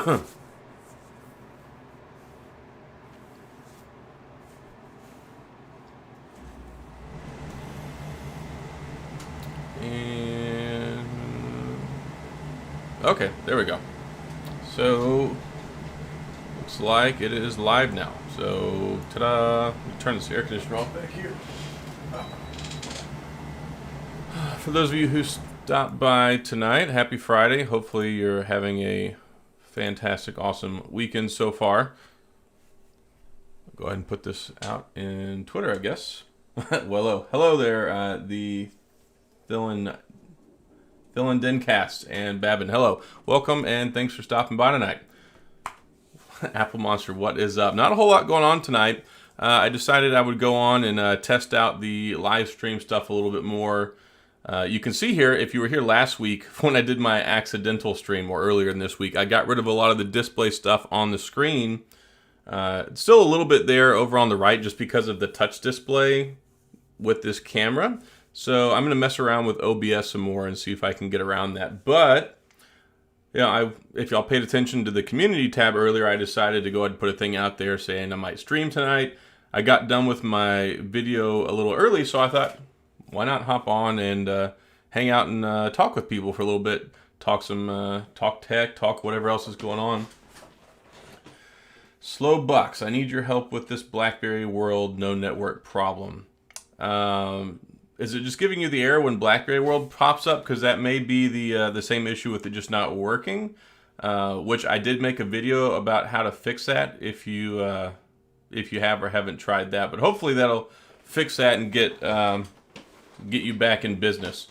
And okay, there we go. So looks like it is live now. So ta-da! Let me turn this air conditioner off back here. For those of you who stopped by tonight, happy Friday. Hopefully you're having a fantastic, awesome weekend so far. Go ahead and put this out in Twitter, I guess. Well, hello there, the Dylan Dencast and Babin. Hello, welcome, and thanks for stopping by tonight. Apple Monster, what is up? Not a whole lot going on tonight. I decided I would go on and test out the live stream stuff a little bit more. You can see here, if you were here last week when I did my accidental stream, or earlier in this week, I got rid of a lot of the display stuff on the screen. It's still a little bit there over on the right just because of the touch display with this camera. So I'm going to mess around with OBS some more and see if I can get around that. But, you know, if y'all paid attention to the community tab earlier, I decided to go ahead and put a thing out there saying I might stream tonight. I got done with my video a little early, so I thought, why not hop on and hang out and talk with people for a little bit, talk tech, talk whatever else is going on. Slow Bucks, I need your help with this BlackBerry World no network problem. Is it just giving you the error when BlackBerry World pops up? Because that may be the same issue with it just not working. Which I did make a video about how to fix that if you have or haven't tried that. But hopefully that'll fix that and get you back in business.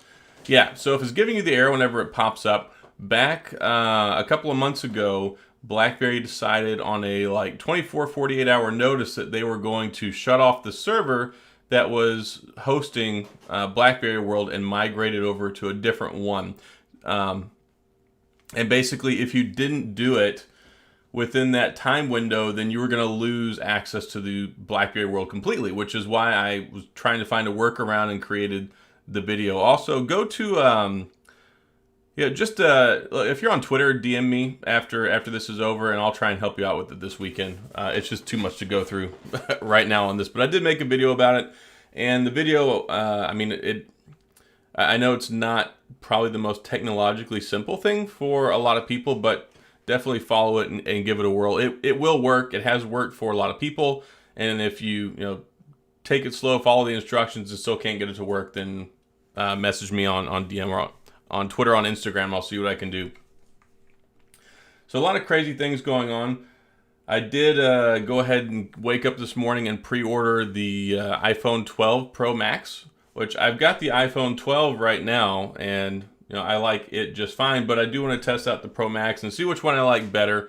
Yeah, so if it's giving you the error whenever it pops up, back a couple of months ago, BlackBerry decided on a 24, 48 hour notice that they were going to shut off the server that was hosting BlackBerry World and migrate it over to a different one. And basically, if you didn't do it within that time window, then you were going to lose access to the BlackBerry World completely, which is why I was trying to find a workaround and created the video. Also, go to if you're on Twitter, DM me after this is over, and I'll try and help you out with it this weekend. It's just too much to go through right now on this, but I did make a video about it, and the video, I know it's not probably the most technologically simple thing for a lot of people, but definitely follow it and give it a whirl. It will work. It has worked for a lot of people, and if you take it slow, follow the instructions, and still can't get it to work, then message me on DM or on Twitter, on Instagram. I'll see what I can do. So a lot of crazy things going on. I did go ahead and wake up this morning and pre-order the iPhone 12 Pro Max, which I've got the iPhone 12 right now, and I like it just fine, but I do want to test out the Pro Max and see which one I like better.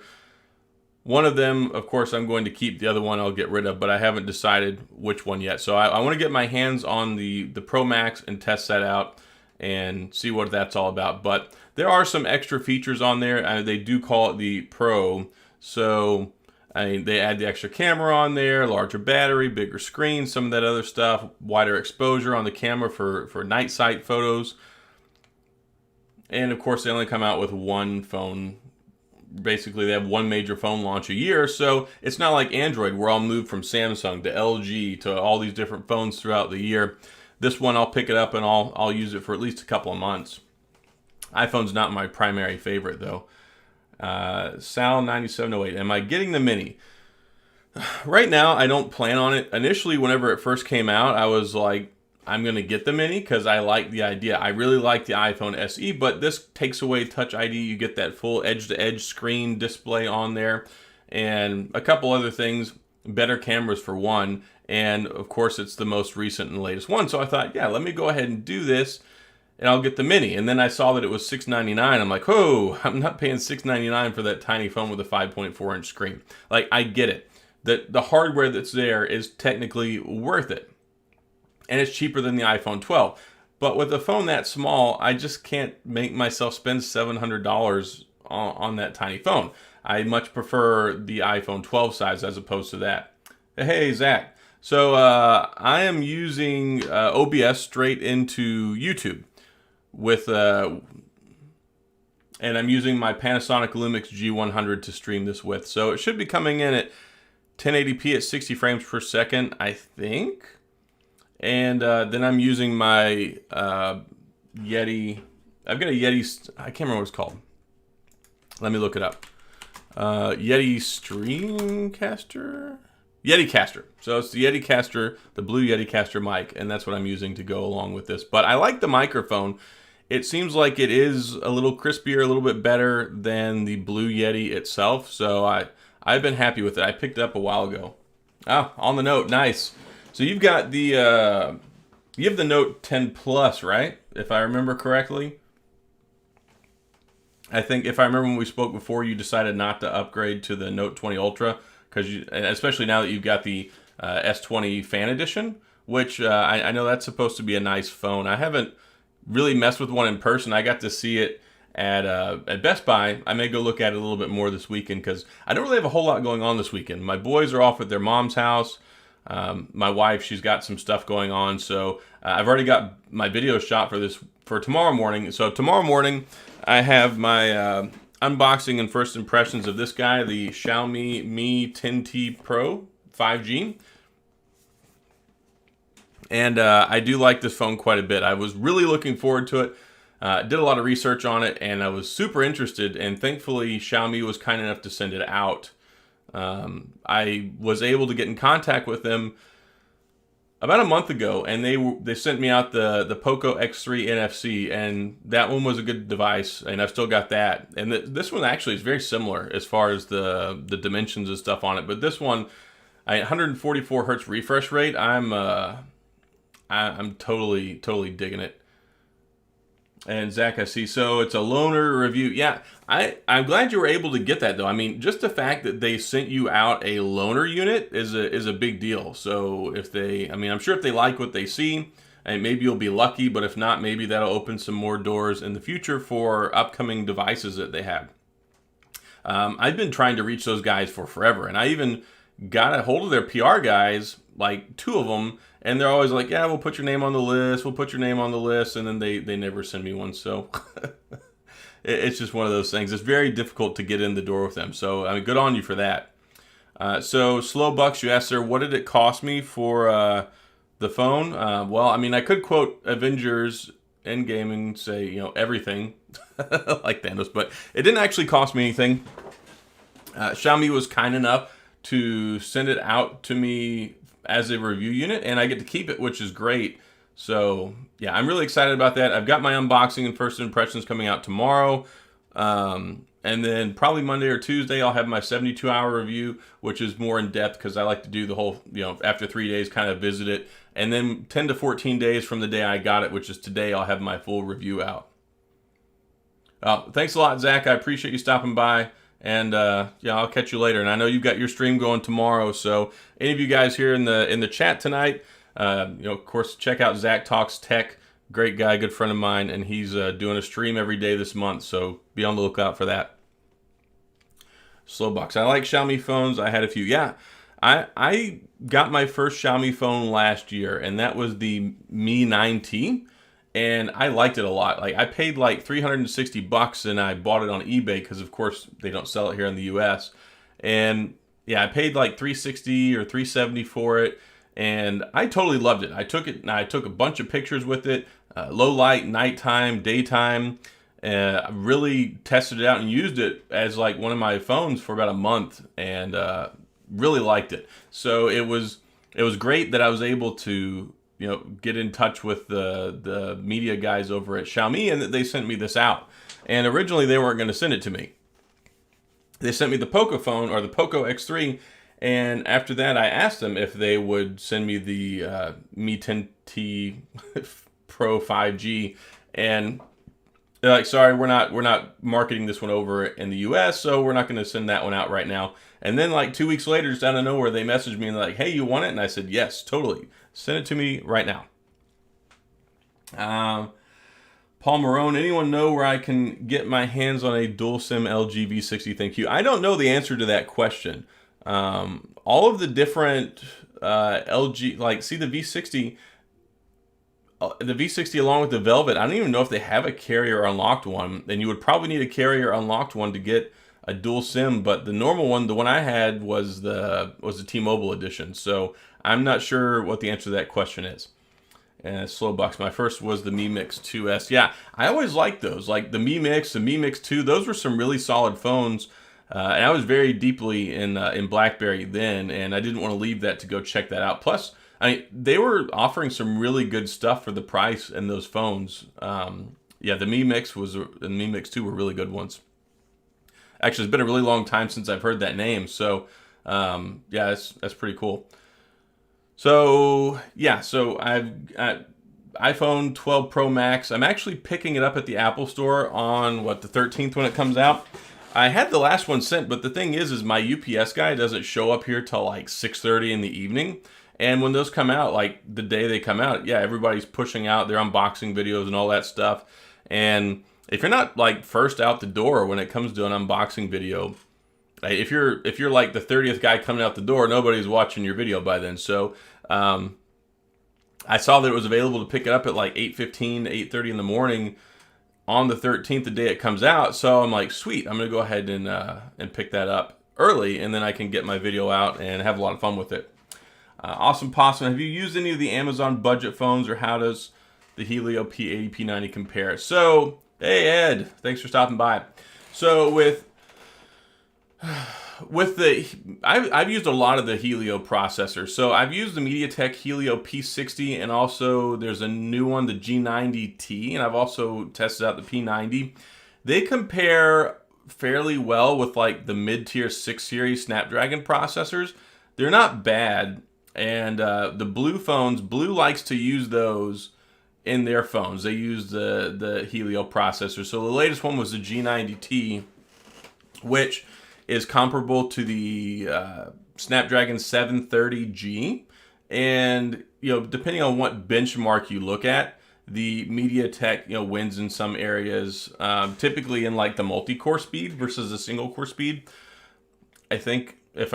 One of them, of course, I'm going to keep. The other one I'll get rid of, but I haven't decided which one yet. So I want to get my hands on the Pro Max and test that out and see what that's all about. But there are some extra features on there. They do call it the Pro. So they add the extra camera on there, larger battery, bigger screen, some of that other stuff, wider exposure on the camera for night sight photos. And of course, they only come out with one phone. Basically, they have one major phone launch a year. So it's not like Android, where I'll move from Samsung to LG to all these different phones throughout the year. This one, I'll pick it up and I'll use it for at least a couple of months. iPhone's not my primary favorite, though. Sal9708, am I getting the Mini? Right now, I don't plan on it. Initially, whenever it first came out, I was like, I'm going to get the Mini because I like the idea. I really like the iPhone SE, but this takes away Touch ID. You get that full edge-to-edge screen display on there, and a couple other things, better cameras for one, and of course, it's the most recent and latest one. So I thought, yeah, let me go ahead and do this, and I'll get the Mini. And then I saw that it was $699. I'm like, oh, I'm not paying $699 for that tiny phone with a 5.4-inch screen. Like, I get it. The hardware that's there is technically worth it. And it's cheaper than the iPhone 12. But with a phone that small, I just can't make myself spend $700 on that tiny phone. I much prefer the iPhone 12 size as opposed to that. Hey, Zach. So I am using OBS straight into YouTube with and I'm using my Panasonic Lumix G100 to stream this with. So it should be coming in at 1080p at 60 frames per second, I think. And then I'm using my Yeti. I've got a Yeti. I can't remember what it's called. Let me look it up. Yeti Streamcaster? Yeticaster. So it's the Yeticaster, the blue Yeticaster mic, and that's what I'm using to go along with this. But I like the microphone. It seems like it is a little crispier, a little bit better than the blue Yeti itself. So I've been happy with it. I picked it up a while ago. Ah, on the Note, nice. So you've got the you have the Note 10 Plus, right? If I remember correctly. I think if I remember when we spoke before, you decided not to upgrade to the Note 20 Ultra, because especially now that you've got the S20 Fan Edition, which I know that's supposed to be a nice phone. I haven't really messed with one in person. I got to see it at Best Buy. I may go look at it a little bit more this weekend because I don't really have a whole lot going on this weekend. My boys are off at their mom's house. My wife, she's got some stuff going on, so I've already got my video shot for tomorrow morning. So tomorrow morning, I have my unboxing and first impressions of this guy, the Xiaomi Mi 10T Pro 5G. And I do like this phone quite a bit. I was really looking forward to it. Did a lot of research on it, and I was super interested. And thankfully, Xiaomi was kind enough to send it out. I was able to get in contact with them about a month ago, and they sent me out the Poco X3 NFC, and that one was a good device, and I've still got that. And this one actually is very similar as far as the dimensions and stuff on it. But this one, 144 hertz refresh rate. I'm totally digging it. And Zach, I see. So it's a loaner review. Yeah, I'm glad you were able to get that, though. I mean, just the fact that they sent you out a loaner unit is a big deal. So I'm sure if they like what they see, and maybe you'll be lucky, but if not, maybe that'll open some more doors in the future for upcoming devices that they have. I've been trying to reach those guys for forever, and I even got a hold of their PR guys, like 2 of them, and they're always like, yeah, we'll put your name on the list, and then they never send me one. So it's just one of those things. It's very difficult to get in the door with them. So I mean, good on you for that. So Slow Bucks, you asked, sir, what did it cost me for the phone? Well, I mean, I could quote Avengers Endgame and say, everything like Thanos, but it didn't actually cost me anything. Xiaomi was kind enough to send it out to me as a review unit, and I get to keep it, which is great. So yeah, I'm really excited about that. I've got my unboxing and first impressions coming out tomorrow, and then probably Monday or Tuesday I'll have my 72-hour review, which is more in depth because I like to do the whole, after 3 days kind of visit it, and then 10 to 14 days from the day I got it, which is today, I'll have my full review out. Thanks a lot, Zach. I appreciate you stopping by. And I'll catch you later. And I know you've got your stream going tomorrow, so any of you guys here in the chat tonight, of course, check out Zach Talks Tech. Great guy, good friend of mine, and he's doing a stream every day this month, so be on the lookout for that. Slowbox. I like Xiaomi phones. I had a few. Yeah, I got my first Xiaomi phone last year, and that was the Mi 9T. And I liked it a lot. Like, I paid like $360 and I bought it on eBay because, of course, they don't sell it here in the US. And yeah, I paid like $360 or $370 for it, and I totally loved it. I took it and I took a bunch of pictures with it, low light, nighttime, daytime. I really tested it out and used it as like one of my phones for about a month, and really liked it. So it was great that I was able to get in touch with the media guys over at Xiaomi, and that they sent me this out. And originally they weren't going to send it to me. They sent me the Poco phone, or the Poco X3, and after that I asked them if they would send me the Mi 10T Pro 5G, and they're like, sorry, we're not marketing this one over in the US, so we're not going to send that one out right now. And then like 2 weeks later, just out of nowhere, they messaged me and they're like, hey, you want it? And I said, yes, totally. Send it to me right now. Paul Marone, anyone know where I can get my hands on a dual SIM LG V60? Thank you. I don't know the answer to that question. All of the different LG, like, see the V60, the V60 along with the Velvet, I don't even know if they have a carrier unlocked one, and you would probably need a carrier unlocked one to get a dual SIM, but the normal one, the one I had, was the T-Mobile edition. So I'm not sure what the answer to that question is. And Slowbucks, my first was the Mi Mix 2S. Yeah, I always liked those. Like the Mi Mix, the Mi Mix 2, those were some really solid phones. And I was very deeply in BlackBerry then, and I didn't want to leave that to go check that out. Plus, I mean, they were offering some really good stuff for the price in those phones. Yeah, the Mi Mix and the Mi Mix 2 were really good ones. Actually, it's been a really long time since I've heard that name, so yeah, that's pretty cool. So yeah, so I've got iPhone 12 Pro Max. I'm actually picking it up at the Apple Store on the 13th when it comes out. I had the last one sent, but the thing is my UPS guy doesn't show up here till like 6:30 in the evening. And when those come out, like the day they come out, yeah, everybody's pushing out their unboxing videos and all that stuff. And if you're not like first out the door when it comes to an unboxing video, if you're like the 30th guy coming out the door, nobody's watching your video by then. So I saw that it was available to pick it up at like 8:15, 8:30 in the morning on the 13th, the day it comes out. So I'm like, sweet, I'm gonna go ahead and pick that up early, and then I can get my video out and have a lot of fun with it. Awesome Possum, have you used any of the Amazon budget phones, or how does the Helio P80, P90 compare? So, hey Ed, thanks for stopping by. So I've used a lot of the Helio processors. So I've used the MediaTek Helio P60, and also there's a new one, the G90T, and I've also tested out the P90. They compare fairly well with like the mid-tier 6 series Snapdragon processors. They're not bad, and the Blue phones, Blue likes to use those in their phones. They use the Helio processor. So the latest one was the G90T, which is comparable to the Snapdragon 730G, and depending on what benchmark you look at, the MediaTek wins in some areas. Typically in like the multi-core speed versus the single-core speed. I think if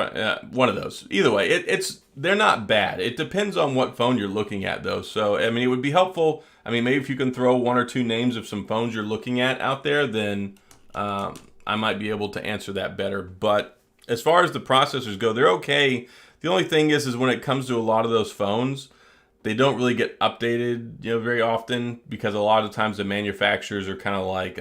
one of those. Either way, they're not bad. It depends on what phone you're looking at, though. So I mean, it would be helpful. I mean, maybe if you can throw one or two names of some phones you're looking at out there, then I might be able to answer that better. But as far as the processors go, they're okay. The only thing is when it comes to a lot of those phones, they don't really get updated, very often, because a lot of times the manufacturers are kind of like,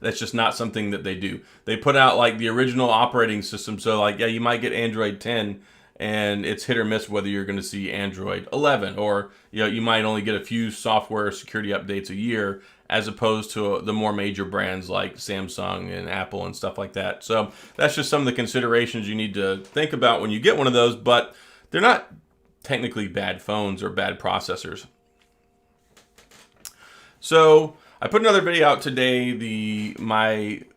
that's just not something that they do. They put out like the original operating system. So like, yeah, you might get Android 10 and it's hit or miss whether you're going to see Android 11, or you might only get a few software security updates a year, as opposed to the more major brands like Samsung and Apple and stuff like that. So that's just some of the considerations you need to think about when you get one of those, but they're not technically bad phones or bad processors. So I put another video out today.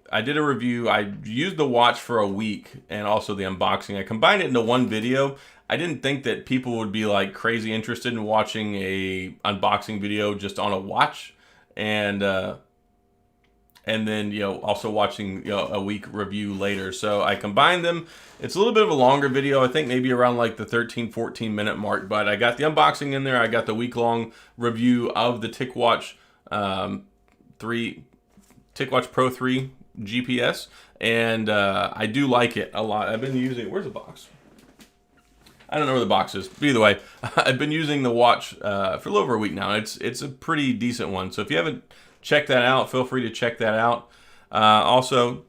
I did a review. I used the watch for a week and also the unboxing. I combined it into one video. I didn't think that people would be like crazy interested in watching a unboxing video just on a watch, and then also watching a week review later. So I combined them. It's a little bit of a longer video. I think maybe around like the 13-14 minute mark, but I got the unboxing in there. I got the week-long review of the TicWatch TicWatch Pro 3 GPS, and I do like it a lot. I've been using, where's the box? I don't know where the box is. But either way, I've been using the watch for a little over a week now. It's a pretty decent one. So if you haven't checked that out, feel free to check that out. Also,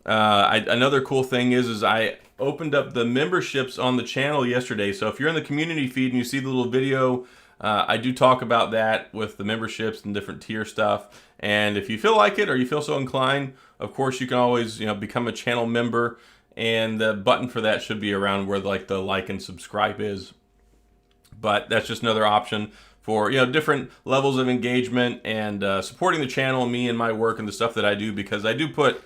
another cool thing is I opened up the memberships on the channel yesterday. So if you're in the community feed and you see the little video, I do talk about that with the memberships and different tier stuff. And if you feel like it or you feel so inclined, of course you can always become a channel member, and the button for that should be around where the like and subscribe is. But that's just another option for different levels of engagement and supporting the channel, me and my work and the stuff that I do, because I do put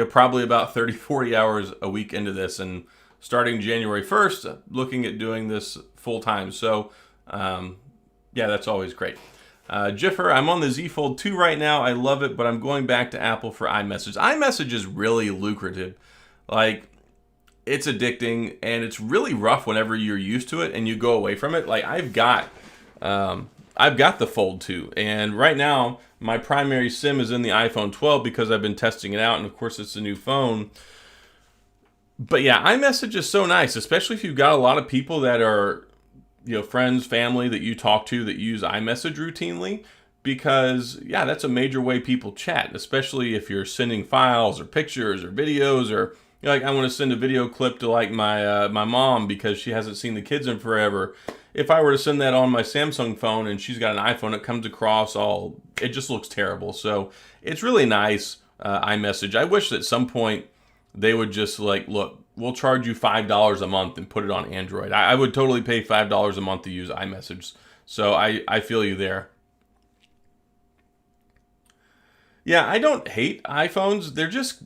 probably about 30-40 hours a week into this, and starting January 1st looking at doing this full time. So yeah, that's always great. Jiffer, I'm on the Z Fold 2 right now. I love it, but I'm going back to Apple for iMessage. iMessage is really lucrative. Like, it's addicting, and it's really rough whenever you're used to it and you go away from it. Like, I've got I've got the Fold 2, and right now my primary SIM is in the iPhone 12 because I've been testing it out, and of course it's a new phone. But yeah, iMessage is so nice, especially if you've got a lot of people that are, friends, family that you talk to that use iMessage routinely, because yeah, that's a major way people chat, especially if you're sending files or pictures or videos, or like, I want to send a video clip to like my mom because she hasn't seen the kids in forever. If I were to send that on my Samsung phone and she's got an iPhone, it comes across it just looks terrible. So it's really nice, iMessage. I wish that at some point they would just like, look, we'll charge you $5 a month and put it on Android. I would totally pay $5 a month to use iMessage. So I feel you there. Yeah, I don't hate iPhones. They're just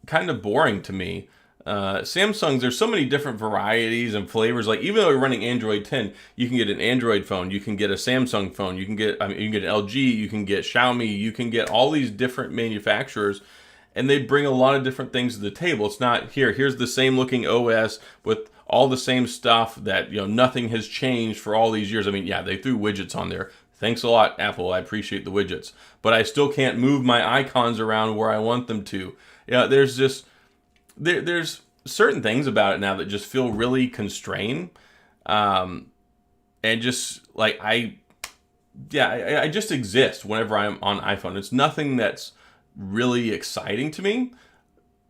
kind of boring to me. Samsung's, there's so many different varieties and flavors. Like, even though you're running Android 10, you can get an Android phone, you can get a Samsung phone, you can get an LG, you can get Xiaomi, you can get all these different manufacturers, and they bring a lot of different things to the table. It's not here's the same looking OS with all the same stuff that, nothing has changed for all these years. I mean, yeah, they threw widgets on there. Thanks a lot, Apple. I appreciate the widgets, but I still can't move my icons around where I want them to. There's just there's certain things about it now that just feel really constrained, and just like I just exist whenever I'm on iPhone. It's nothing that's really exciting to me,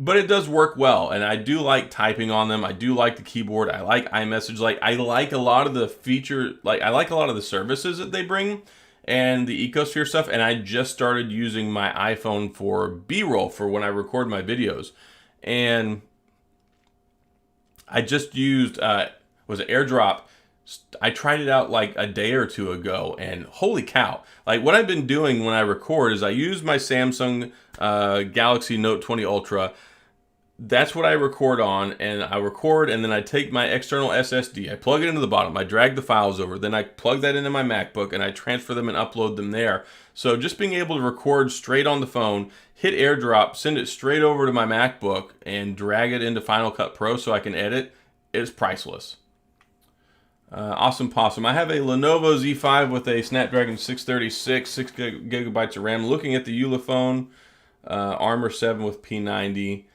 but it does work well, and I do like typing on them. I do like the keyboard. I like iMessage. Like, I like a lot of the feature. Like, I like a lot of the services that they bring and the ecosphere stuff. And I just started using my iPhone for B-roll for when I record my videos. And I just used was it AirDrop. I tried it out like a day or two ago, and holy cow. Like, what I've been doing when I record is I use my Samsung Galaxy Note 20 Ultra. That's what I record on, and I record, and then I take my external SSD, I plug it into the bottom, I drag the files over, then I plug that into my MacBook, and I transfer them and upload them there. So just being able to record straight on the phone, hit AirDrop, send it straight over to my MacBook, and drag it into Final Cut Pro so I can edit, is priceless. Awesome possum. I have a Lenovo Z5 with a Snapdragon 636, 6 gigabytes of RAM. Looking at the Ulefone, Armor 7 with P90,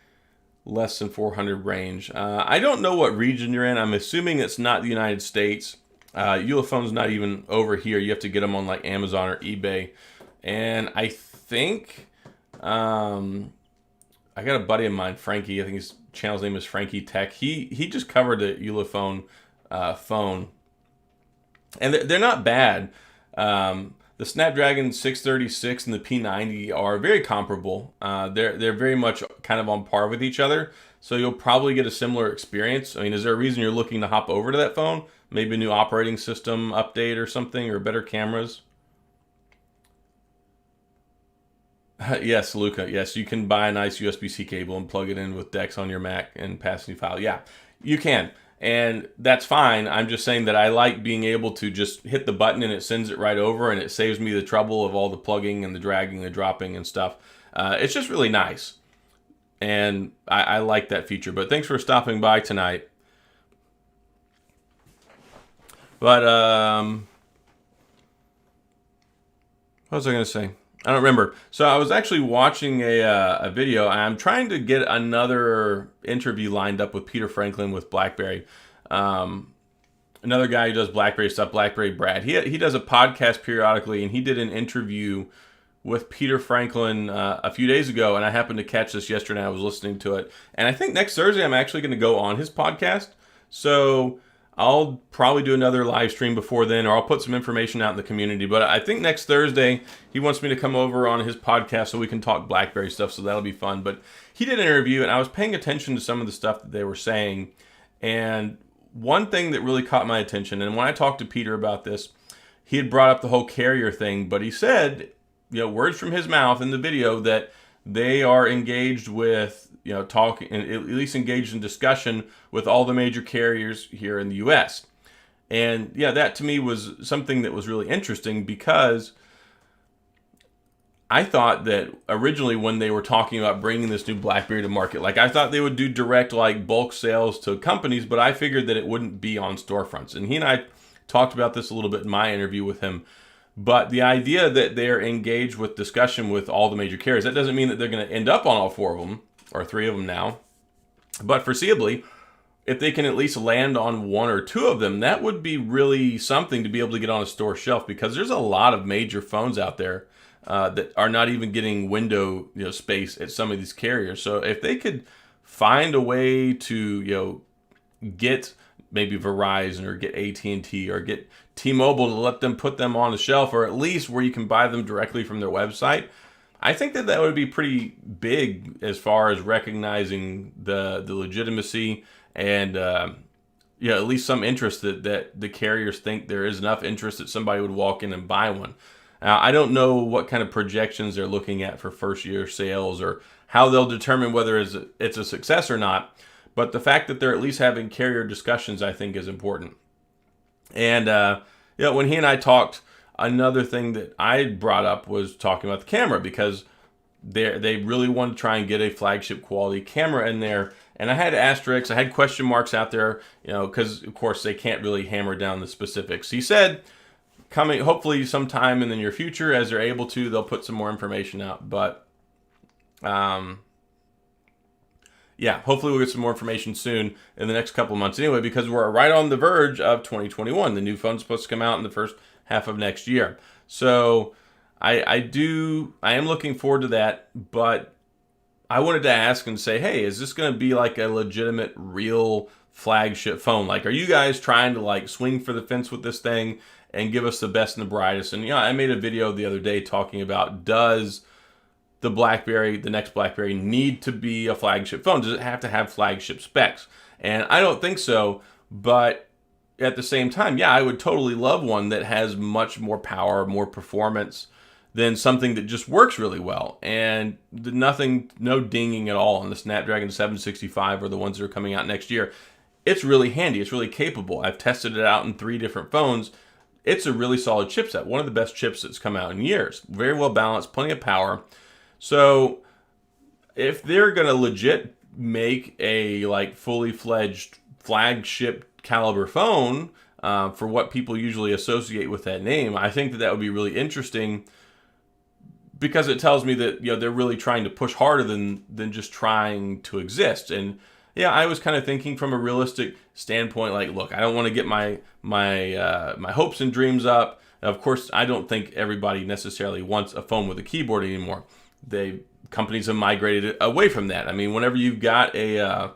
less than 400 range. I don't know what region you're in. I'm assuming it's not the United States. Ulefone's not even over here. You have to get them on like Amazon or eBay. And I think I got a buddy of mine, Frankie. I think his channel's name is Frankie Tech. He just covered the Ulefone phone, and they're not bad. The Snapdragon 636 and the P90 are very comparable. They're very much kind of on par with each other, so you'll probably get a similar experience. I mean, is there a reason you're looking to hop over to that phone? Maybe a new operating system update or something, or better cameras? Yes, Luca. Yes, you can buy a nice USB-C cable and plug it in with Dex on your Mac and pass any file. Yeah, you can. And that's fine. I'm just saying that I like being able to just hit the button and it sends it right over, and it saves me the trouble of all the plugging and the dragging, the dropping and stuff. It's just really nice. And I like that feature. But thanks for stopping by tonight. But what was I going to say? I don't remember. So I was actually watching a video. I'm trying to get another interview lined up with Peter Franklin with BlackBerry. Another guy who does BlackBerry stuff, BlackBerry Brad. He does a podcast periodically, and he did an interview with Peter Franklin a few days ago, and I happened to catch this yesterday. I was listening to it. And I think next Thursday I'm actually going to go on his podcast. So I'll probably do another live stream before then, or I'll put some information out in the community. But I think next Thursday, he wants me to come over on his podcast so we can talk BlackBerry stuff, so that'll be fun. But he did an interview, and I was paying attention to some of the stuff that they were saying. And one thing that really caught my attention, and when I talked to Peter about this, he had brought up the whole carrier thing, but he said, words from his mouth in the video, that they are engaged with, talking, at least engaged in discussion with all the major carriers here in the U.S. And yeah, that to me was something that was really interesting, because I thought that originally when they were talking about bringing this new BlackBerry to market, like, I thought they would do direct, like, bulk sales to companies, but I figured that it wouldn't be on storefronts. And he and I talked about this a little bit in my interview with him. But the idea that they're engaged with discussion with all the major carriers, that doesn't mean that they're going to end up on all 4 of them, or 3 of them now. But foreseeably, if they can at least land on 1 or 2 of them, that would be really something to be able to get on a store shelf, because there's a lot of major phones out there that are not even getting window space at some of these carriers. So if they could find a way to get maybe Verizon or get AT&T or get T-Mobile to let them put them on the shelf, or at least where you can buy them directly from their website, I think that would be pretty big as far as recognizing the legitimacy and at least some interest that the carriers think there is enough interest that somebody would walk in and buy one. Now, I don't know what kind of projections they're looking at for first year sales or how they'll determine whether it's a success or not. But the fact that they're at least having carrier discussions, I think, is important. And when he and I talked, another thing that I brought up was talking about the camera, because they really want to try and get a flagship quality camera in there. And I had asterisks, I had question marks out there, because of course they can't really hammer down the specifics. He said, coming hopefully sometime in the near future, as they're able to, they'll put some more information out. But hopefully we'll get some more information soon in the next couple of months anyway, because we're right on the verge of 2021. The new phone's supposed to come out in the first half of next year. So I am looking forward to that, but I wanted to ask and say, hey, is this going to be like a legitimate, real flagship phone? Like, are you guys trying to like swing for the fence with this thing and give us the best and the brightest? And I made a video the other day talking about, does the next BlackBerry need to be a flagship phone? Does it have to have flagship specs? And I don't think so, but at the same time, I would totally love one that has much more power, more performance than something that just works really well. And no dinging at all on the Snapdragon 765 or the ones that are coming out next year. It's really handy. It's really capable. I've tested it out in 3 different phones. It's a really solid chipset. One of the best chips that's come out in years. Very well balanced, plenty of power. So if they're going to legit make a like fully fledged flagship caliber phone for what people usually associate with that name, I think that would be really interesting, because it tells me that they're really trying to push harder than just trying to exist. And I was kind of thinking from a realistic standpoint, like, look, I don't want to get my hopes and dreams up. Of course, I don't think everybody necessarily wants a phone with a keyboard anymore. Companies have migrated away from that. I mean, whenever you've got a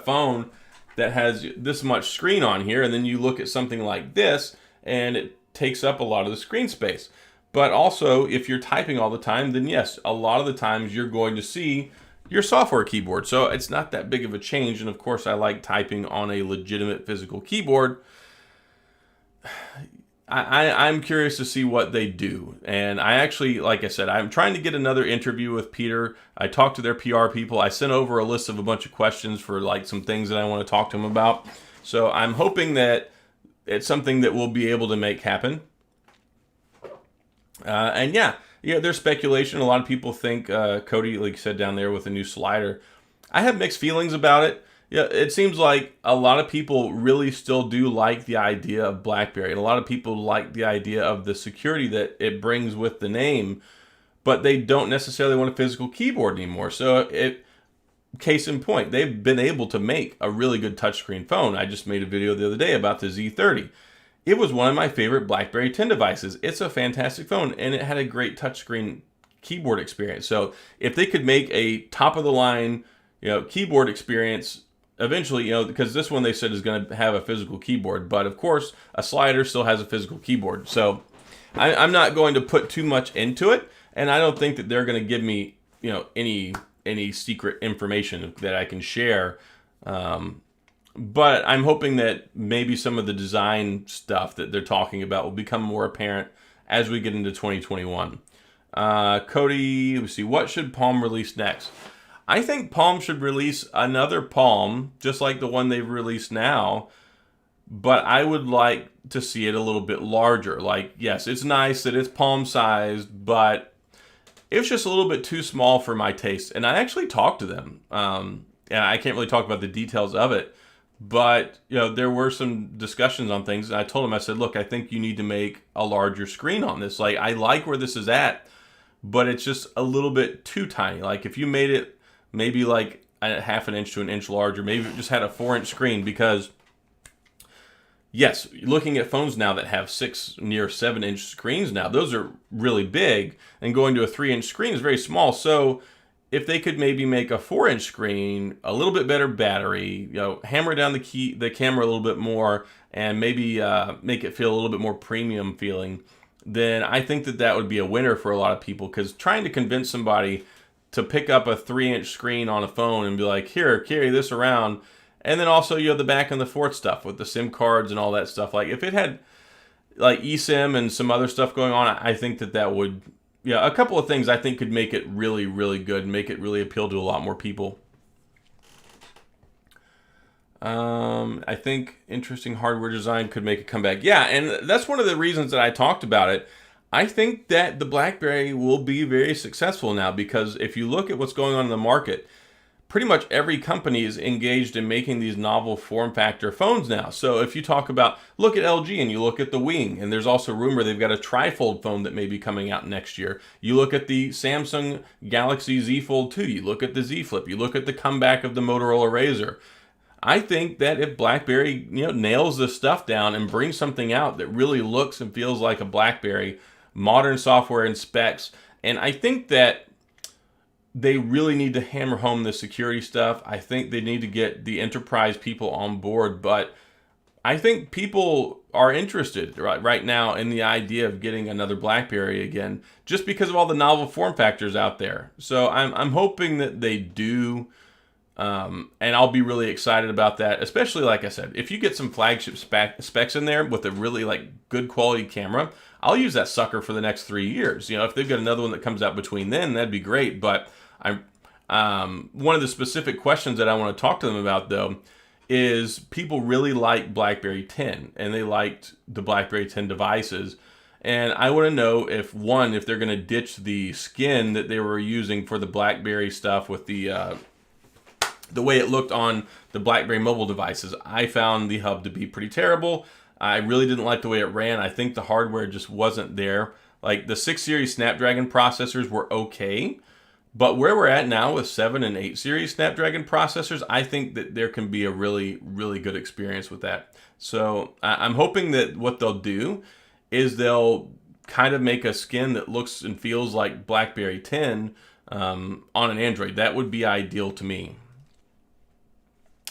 phone that has this much screen on here, and then you look at something like this, and it takes up a lot of the screen space. But also, if you're typing all the time, then yes, a lot of the times you're going to see your software keyboard. So it's not that big of a change. And of course, I like typing on a legitimate physical keyboard. I'm curious to see what they do. And I actually, like I said, I'm trying to get another interview with Peter. I talked to their PR people. I sent over a list of a bunch of questions for like some things that I want to talk to them about. So I'm hoping that it's something that we'll be able to make happen. There's speculation. A lot of people think Cody, like you said down there, with a new slider. I have mixed feelings about it. It seems like a lot of people really still do like the idea of BlackBerry, and a lot of people like the idea of the security that it brings with the name, but they don't necessarily want a physical keyboard anymore. So case in point, they've been able to make a really good touchscreen phone. I just made a video the other day about the Z30. It was one of my favorite BlackBerry 10 devices. It's a fantastic phone, and it had a great touchscreen keyboard experience. So if they could make a top-of-the-line, keyboard experience eventually, because this one they said is going to have a physical keyboard, but of course a slider still has a physical keyboard. So I'm not going to put too much into it, and I don't think that they're going to give me, any secret information that I can share. But I'm hoping that maybe some of the design stuff that they're talking about will become more apparent as we get into 2021. Cody, let's see, what should Palm release next? I think Palm should release another Palm, just like the one they've released now, but I would like to see it a little bit larger. Like, yes, it's nice that it's palm-sized, but it's just a little bit too small for my taste. And I actually talked to them. And I can't really talk about the details of it, But there were some discussions on things, and I told him, I said, look, I think you need to make a larger screen on this. Like, I like where this is at, but it's just a little bit too tiny. Like, if you made it maybe like a half an inch to an inch larger, maybe it just had a 4-inch screen, because yes, looking at phones now that have 6, near 7-inch screens now, those are really big, and going to a 3-inch screen is very small. So if they could maybe make a 4-inch screen, a little bit better battery, hammer down the camera a little bit more, and maybe make it feel a little bit more premium feeling, then I think that would be a winner for a lot of people. Because trying to convince somebody to pick up a 3-inch screen on a phone and be like, here, carry this around, and then also the back and the forth stuff with the SIM cards and all that stuff. Like, if it had like eSIM and some other stuff going on, I think that would, a couple of things I think could make it really, really good and make it really appeal to a lot more people. I think interesting hardware design could make a comeback. Yeah, and that's one of the reasons that I talked about it. I think that the BlackBerry will be very successful now, because if you look at what's going on in the market, pretty much every company is engaged in making these novel form factor phones now. So if you look at LG and you look at the Wing, and there's also rumor they've got a trifold phone that may be coming out next year. You look at the Samsung Galaxy Z Fold 2, you look at the Z Flip, you look at the comeback of the Motorola Razr. I think that if BlackBerry, nails this stuff down and brings something out that really looks and feels like a BlackBerry, modern software and specs, and I think that they really need to hammer home the security stuff. I think they need to get the enterprise people on board, but I think people are interested right now in the idea of getting another BlackBerry again, just because of all the novel form factors out there. So I'm hoping that they do, and I'll be really excited about that. Especially, like I said, if you get some flagship specs in there with a really good quality camera, I'll use that sucker for the next 3 years. If they've got another one that comes out between then, that'd be great. But one of the specific questions that I want to talk to them about, though, is people really like BlackBerry 10, and they liked the BlackBerry 10 devices. And I want to know if they're going to ditch the skin that they were using for the BlackBerry stuff with the way it looked on the BlackBerry mobile devices. I found the hub to be pretty terrible. I really didn't like the way it ran. I think the hardware just wasn't there. Like, the 6 series Snapdragon processors were okay, but where we're at now with 7 and 8 series Snapdragon processors, I think that there can be a really, really good experience with that. So I'm hoping that what they'll do is they'll kind of make a skin that looks and feels like BlackBerry 10 on an Android. That would be ideal to me.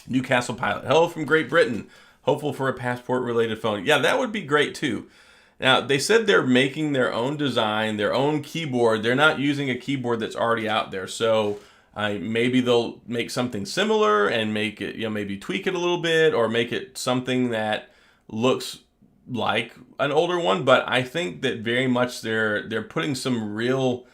Newcastle Pilot. Hello from Great Britain. Hopeful for a passport-related phone. Yeah, that would be great too. Now, they said they're making their own design, their own keyboard. They're not using a keyboard that's already out there. So maybe they'll make something similar and make it, maybe tweak it a little bit, or make it something that looks like an older one. But I think that very much they're putting some real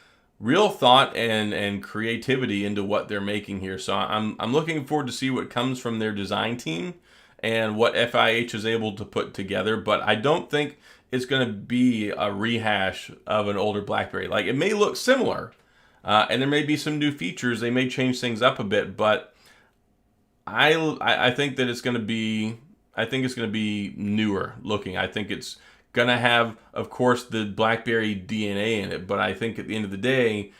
thought and creativity into what they're making here. So I'm looking forward to see what comes from their design team and what FIH is able to put together. But I don't think it's going to be a rehash of an older BlackBerry. Like, it may look similar, and there may be some new features. They may change things up a bit, but I think that it's going to be, newer looking. I think it's going to have, of course, the BlackBerry DNA in it, but I think at the end of the day,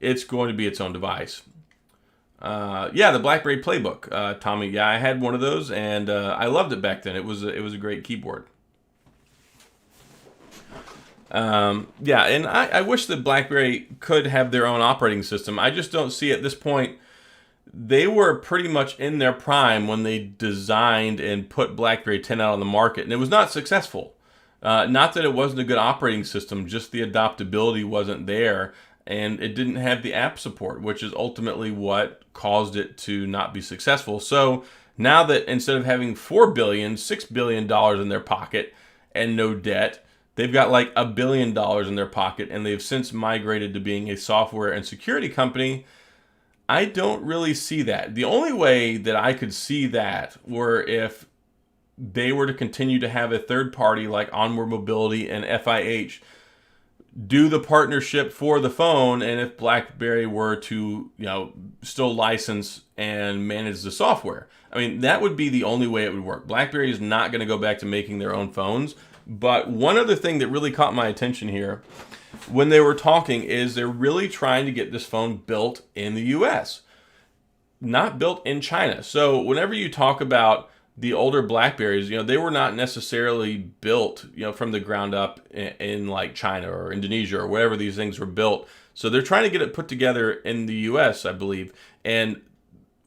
it's going to be its own device. The BlackBerry Playbook, Tommy. Yeah, I had one of those, and I loved it back then. It was a great keyboard. And I wish that BlackBerry could have their own operating system. I just don't see at this point. They were pretty much in their prime when they designed and put BlackBerry 10 out on the market, and it was not successful. Not that it wasn't a good operating system, just the adaptability wasn't there, and it didn't have the app support, which is ultimately what caused it to not be successful. So now that instead of having $4 billion, $6 billion in their pocket and no debt, they've got like $1 billion in their pocket, and they've since migrated to being a software and security company. I don't really see that. The only way that I could see that were if they were to continue to have a third party like Onward Mobility and FIH do the partnership for the phone, and if BlackBerry were to, still license and manage the software. I mean, that would be the only way it would work. BlackBerry is not going to go back to making their own phones. But one other thing that really caught my attention here when they were talking is they're really trying to get this phone built in the US, not built in China. So whenever you talk about the older BlackBerries, they were not necessarily built, from the ground up in like China or Indonesia or wherever these things were built. So they're trying to get it put together in the US, I believe. And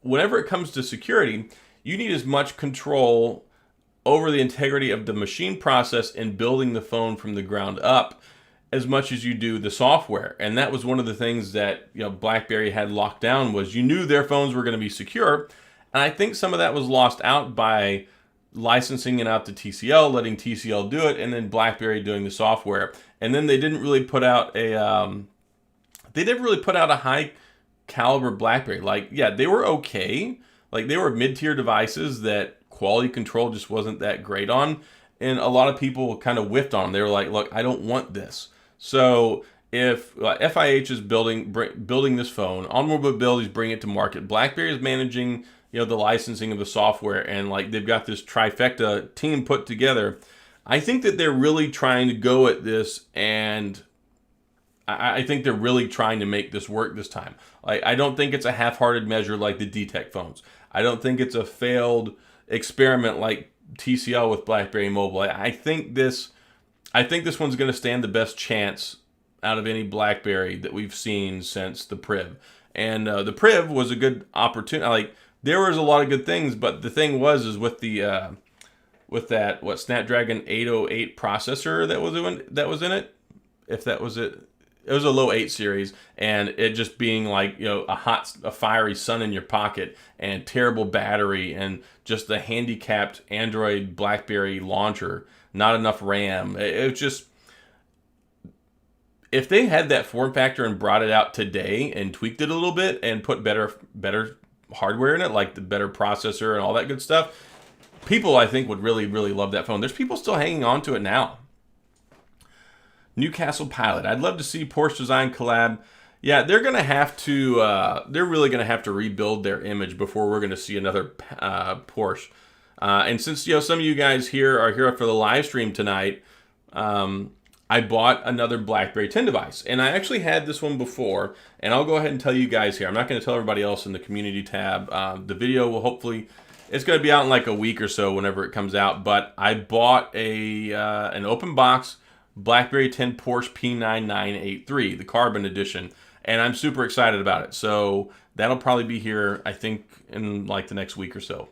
whenever it comes to security, you need as much control over the integrity of the machine process in building the phone from the ground up as much as you do the software. And that was one of the things that BlackBerry had locked down, was you knew their phones were going to be secure. And I think some of that was lost out by licensing it out to TCL, letting TCL do it, and then BlackBerry doing the software. And then they didn't really put out a high caliber BlackBerry. Like, yeah, they were okay. Like, they were mid-tier devices that quality control just wasn't that great on, and a lot of people kind of whiffed on them. They were like, look, I don't want this. So if FIH is building this phone, Onward Mobility's bring it to market, BlackBerry is managing the licensing of the software, and like they've got this trifecta team put together, I think that they're really trying to go at this, and I think they're really trying to make this work this time. Like, I don't think it's a half-hearted measure like the DTEC phones. I don't think it's a failed experiment like TCL with BlackBerry Mobile. I think this one's going to stand the best chance out of any BlackBerry that we've seen since the Priv. And the Priv was a good opportunity. Like, there was a lot of good things, but the thing is with the with that Snapdragon 808 processor that was in it, if that was it. It was a low 8 series, and it just being like, a fiery sun in your pocket, and terrible battery, and just the handicapped Android BlackBerry launcher, not enough RAM. It was just, if they had that form factor and brought it out today and tweaked it a little bit and put better hardware in it, like the better processor and all that good stuff, people, I think, would really, really love that phone. There's people still hanging on to it now. Newcastle Pilot. I'd love to see Porsche design collab. Yeah, they're going to have to, they're really going to have to rebuild their image before we're going to see another Porsche. And since, some of you guys here are here for the live stream tonight, I bought another BlackBerry 10 device. And I actually had this one before, and I'll go ahead and tell you guys here. I'm not going to tell everybody else in the community tab. The video will hopefully, it's going to be out in like a week or so whenever it comes out. But I bought an open box BlackBerry 10 Porsche P9983, the Carbon Edition, and I'm super excited about it. So that'll probably be here, I think, in like the next week or so.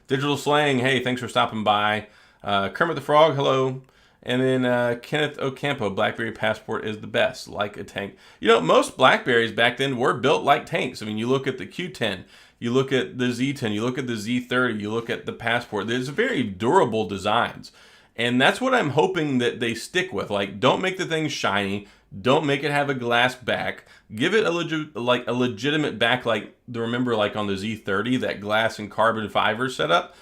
Digital Slang, hey, thanks for stopping by. Kermit the Frog, hello. And then Kenneth Ocampo, BlackBerry Passport is the best, like a tank. Most BlackBerries back then were built like tanks. I mean, you look at the Q10, you look at the Z10, you look at the Z30, you look at the Passport. There's very durable designs. And that's what I'm hoping that they stick with. Like, don't make the thing shiny. Don't make it have a glass back. Give it a legitimate back, like remember, like on the Z30, that glass and carbon fiber setup.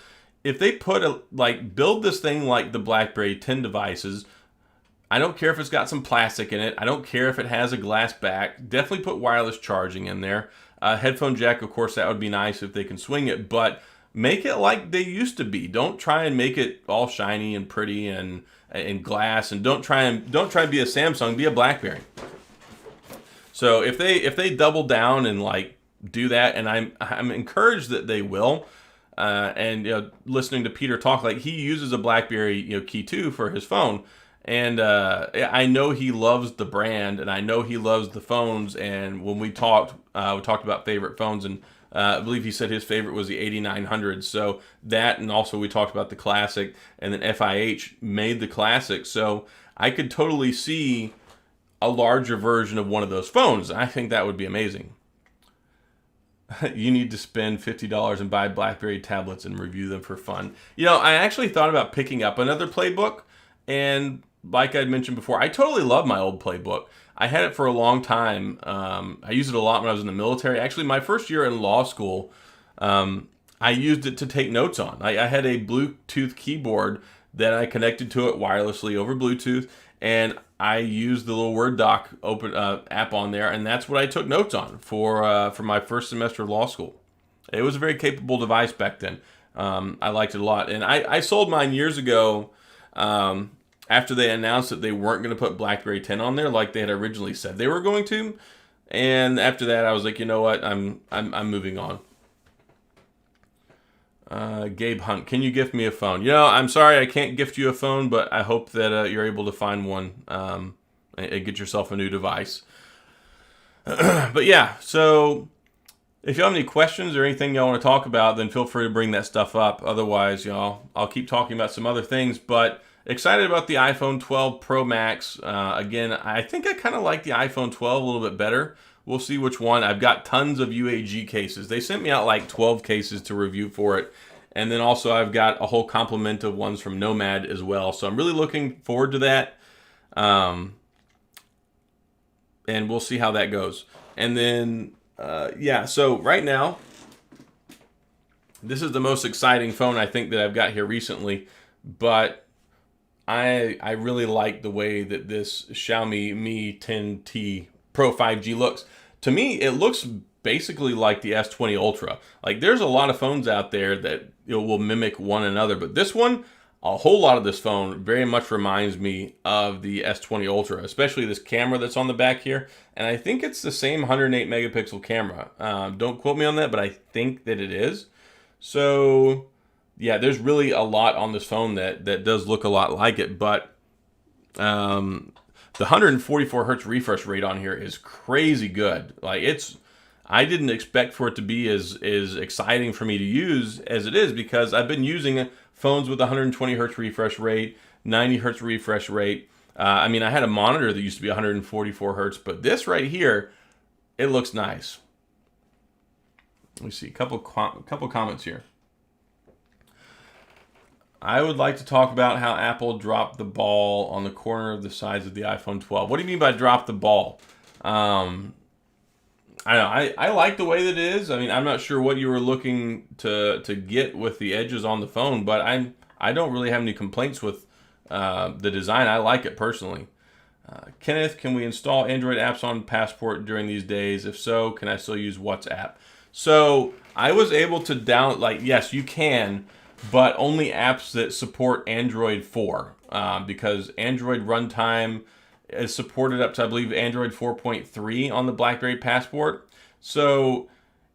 If they build this thing like the BlackBerry 10 devices, I don't care if it's got some plastic in it. I don't care if it has a glass back. Definitely put wireless charging in there. Headphone jack, of course, that would be nice if they can swing it, but make it like they used to be. Don't try and make it all shiny and pretty and glass, and don't try and be a Samsung, be a BlackBerry. So if they double down and like do that, and I'm encouraged that they will. And listening to Peter talk, like he uses a BlackBerry Key 2 for his phone, and I know he loves the brand, and I know he loves the phones. And when we talked about favorite phones, and I believe he said his favorite was the 8900. So that, and also we talked about the Classic, and then FIH made the Classic. So I could totally see a larger version of one of those phones. I think that would be amazing. You need to spend $50 and buy BlackBerry tablets and review them for fun. I actually thought about picking up another playbook, and like I'd mentioned before, I totally love my old playbook. I had it for a long time. I used it a lot when I was in the military. Actually, my first year in law school, I used it to take notes on. I had a Bluetooth keyboard that I connected to it wirelessly over Bluetooth, and I used the little Word doc app on there, and that's what I took notes on for my first semester of law school. It was a very capable device back then. I liked it a lot, and I sold mine years ago after they announced that they weren't going to put BlackBerry 10 on there like they had originally said they were going to. And after that, I was like, you know what, I'm moving on. Gabe Hunt, can you gift me a phone? You know, I'm sorry I can't gift you a phone, but I hope that you're able to find one and get yourself a new device. But yeah, so if you have any questions or anything y'all want to talk about, then feel free to bring that stuff up. Otherwise, y'all, I'll keep talking about some other things. But excited about the iPhone 12 Pro Max. Again, I think I kind of like the iPhone 12 a little bit better. We'll see which one. I've got tons of UAG cases. They sent me out like 12 cases to review for it. And then also I've got a whole complement of ones from Nomad as well. So I'm really looking forward to that. And we'll see how that goes. And then, yeah, so right now, this is the most exciting phone I think that I've got here recently. But I really like the way that this Xiaomi Mi 10T Pro 5G looks. To me, it looks basically like the S20 Ultra. Like, there's a lot of phones out there that will mimic one another, but this one, a whole lot of this phone very much reminds me of the S20 Ultra, especially this camera that's on the back here. And I think it's the same 108 megapixel camera. Don't quote me on that, but I think that it is. So yeah, there's really a lot on this phone that does look a lot like it, but the 144 hertz refresh rate on here is crazy good. Like, I didn't expect for it to be as exciting for me to use as it is, because I've been using phones with 120 hertz refresh rate, 90 hertz refresh rate. I mean, I had a monitor that used to be 144 hertz, but this right here, it looks nice. Let me see, a couple comments here. I would like to talk about how Apple dropped the ball on the corner of the size of the iPhone 12. What do you mean by drop the ball? I don't know. I like the way that it is. I mean, I'm not sure what you were looking to get with the edges on the phone, but I don't really have any complaints with the design. I like it personally. Kenneth, can we install Android apps on Passport during these days? If so, can I still use WhatsApp? So I was able to yes, you can, but only apps that support Android 4, because Android runtime is supported up to, I believe, Android 4.3 on the BlackBerry Passport. So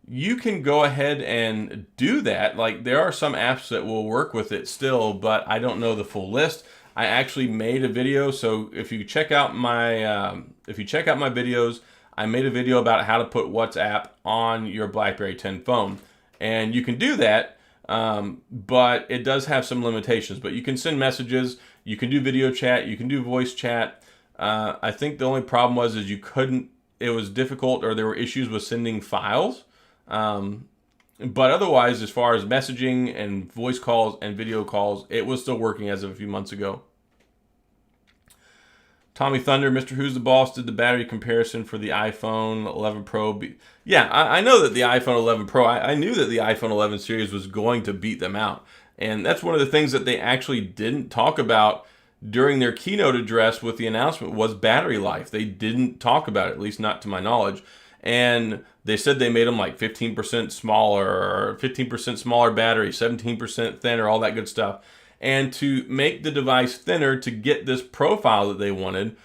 you can go ahead and do that. Like, there are some apps that will work with it still, but I don't know the full list. I actually made a video, so if you check out my videos, I made a video about how to put WhatsApp on your BlackBerry 10 phone, and you can do that. But it does have some limitations. But you can send messages, you can do video chat, you can do voice chat. I think the only problem was you couldn't. It was difficult, or there were issues with sending files. But otherwise, as far as messaging and voice calls and video calls, it was still working as of a few months ago. Tommy Thunder, Mr. Who's the Boss, did the battery comparison for the iPhone 11 Pro. Yeah, I know that the iPhone 11 Pro, I knew that the iPhone 11 series was going to beat them out. And that's one of the things that they actually didn't talk about during their keynote address with the announcement was battery life. They didn't talk about it, at least not to my knowledge. And they said they made them like 15% smaller, or 15% smaller battery, 17% thinner, all that good stuff. And to make the device thinner to get this profile that they wanted,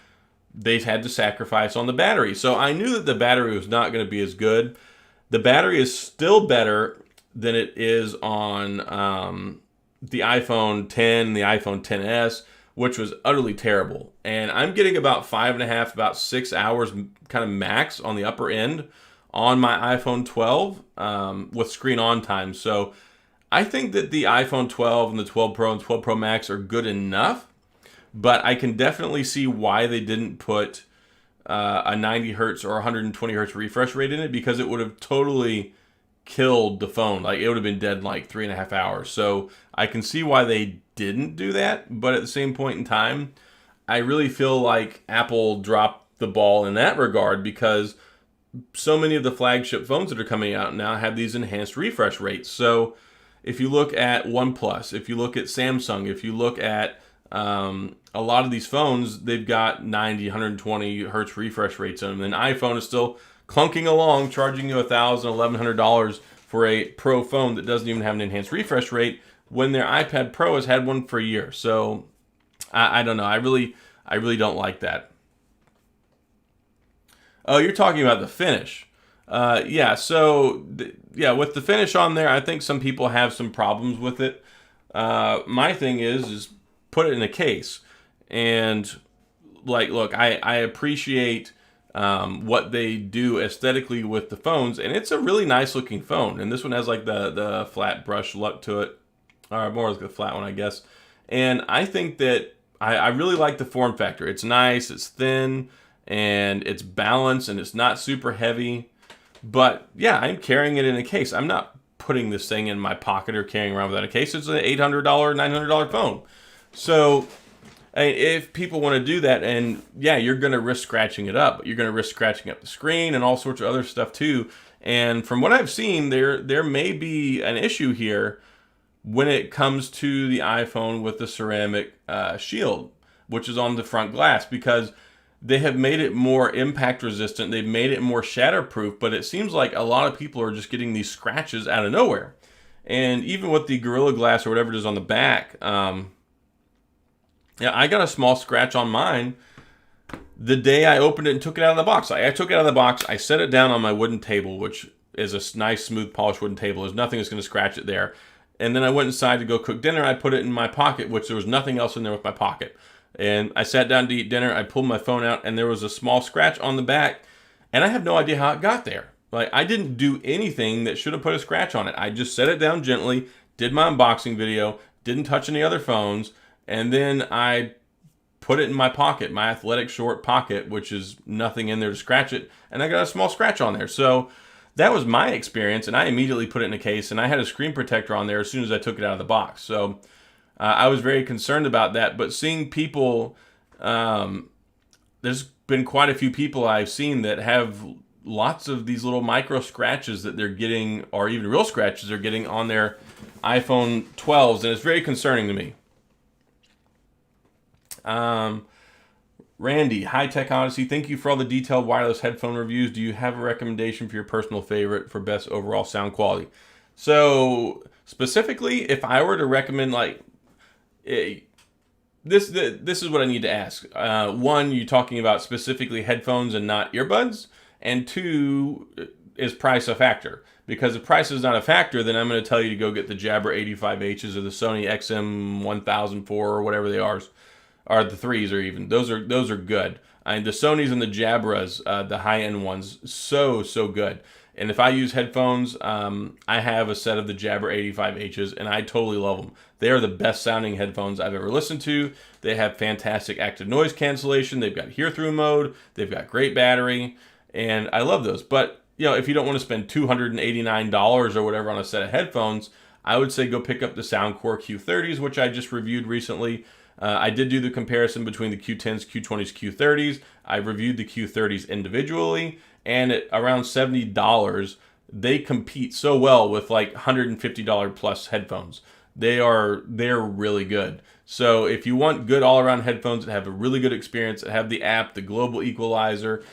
they had to sacrifice on the battery. So I knew that the battery was not going to be as good. The battery is still better than it is on the iPhone 10, the iPhone 10s, which was utterly terrible. And I'm getting about 5.5, about 6 hours kind of max on the upper end on my iPhone 12 with screen on time. So I think that the iPhone 12 and the 12 Pro and 12 Pro Max are good enough, but I can definitely see why they didn't put a 90 hertz or 120 hertz refresh rate in it, because it would have totally killed the phone. Like, it would have been dead in like 3.5 hours. So I can see why they didn't do that, but at the same point in time, I really feel like Apple dropped the ball in that regard, because so many of the flagship phones that are coming out now have these enhanced refresh rates. So if you look at OnePlus, if you look at Samsung, if you look at a lot of these phones, they've got 90, 120 hertz refresh rates on them. And iPhone is still clunking along, charging you $1,000, $1,100 for a Pro phone that doesn't even have an enhanced refresh rate when their iPad Pro has had one for a year. So I don't know. I really don't like that. Oh, you're talking about the finish. Yeah, so with the finish on there, I think some people have some problems with it. My thing is put it in a case. And like, look, I appreciate what they do aesthetically with the phones, and it's a really nice looking phone. And this one has like the flat brush look to it, or more like the flat one, I guess. And I think that I really like the form factor. It's nice, it's thin, and it's balanced, and it's not super heavy. But yeah, I'm carrying it in a case. I'm not putting this thing in my pocket or carrying around without a case. It's an $800, $900 phone. So if people want to do that, and yeah, you're going to risk scratching it up. You're going to risk scratching up the screen and all sorts of other stuff too. And from what I've seen, there may be an issue here when it comes to the iPhone with the ceramic shield, which is on the front glass, because they have made it more impact resistant. They've made it more shatterproof, but it seems like a lot of people are just getting these scratches out of nowhere. And even with the Gorilla Glass or whatever it is on the back, yeah, I got a small scratch on mine the day I opened it and took it out of the box. I took it out of the box, I set it down on my wooden table, which is a nice, smooth, polished wooden table. There's nothing that's going to scratch it there. And then I went inside to go cook dinner. I put it in my pocket, which there was nothing else in there with my pocket. And I sat down to eat dinner. I pulled my phone out, and there was a small scratch on the back. And I have no idea how it got there. Like, I didn't do anything that should have put a scratch on it. I just set it down gently, did my unboxing video, didn't touch any other phones, and then I put it in my pocket, my athletic short pocket, which is nothing in there to scratch it, and I got a small scratch on there. So that was my experience, and I immediately put it in a case, and I had a screen protector on there as soon as I took it out of the box. So I was very concerned about that, but seeing people, there's been quite a few people I've seen that have lots of these little micro scratches that they're getting, or even real scratches they're getting on their iPhone 12s, and it's very concerning to me. Randy, hi TechOdyssey. Thank you for all the detailed wireless headphone reviews. Do you have a recommendation for your personal favorite for best overall sound quality? So specifically, if I were to recommend, like, this is what I need to ask. One, you talking about specifically headphones and not earbuds, and two, is price a factor? Because if price is not a factor, then I'm going to tell you to go get the Jabra 85Hs or the Sony XM1004 or whatever they are. Or the 3s, or even those are good. The Sonys and the Jabras, the high-end ones, so good. And if I use headphones, I have a set of the Jabra 85Hs, and I totally love them. They are the best sounding headphones I've ever listened to. They have fantastic active noise cancellation. They've got hear-through mode. They've got great battery, and I love those. But if you don't want to spend $289 or whatever on a set of headphones, I would say go pick up the Soundcore Q30s, which I just reviewed recently. I did do the comparison between the Q10s, Q20s, Q30s. I reviewed the Q30s individually, and at around $70, they compete so well with like $150 plus headphones. They're really good. So if you want good all-around headphones that have a really good experience, that have the app, the global equalizer,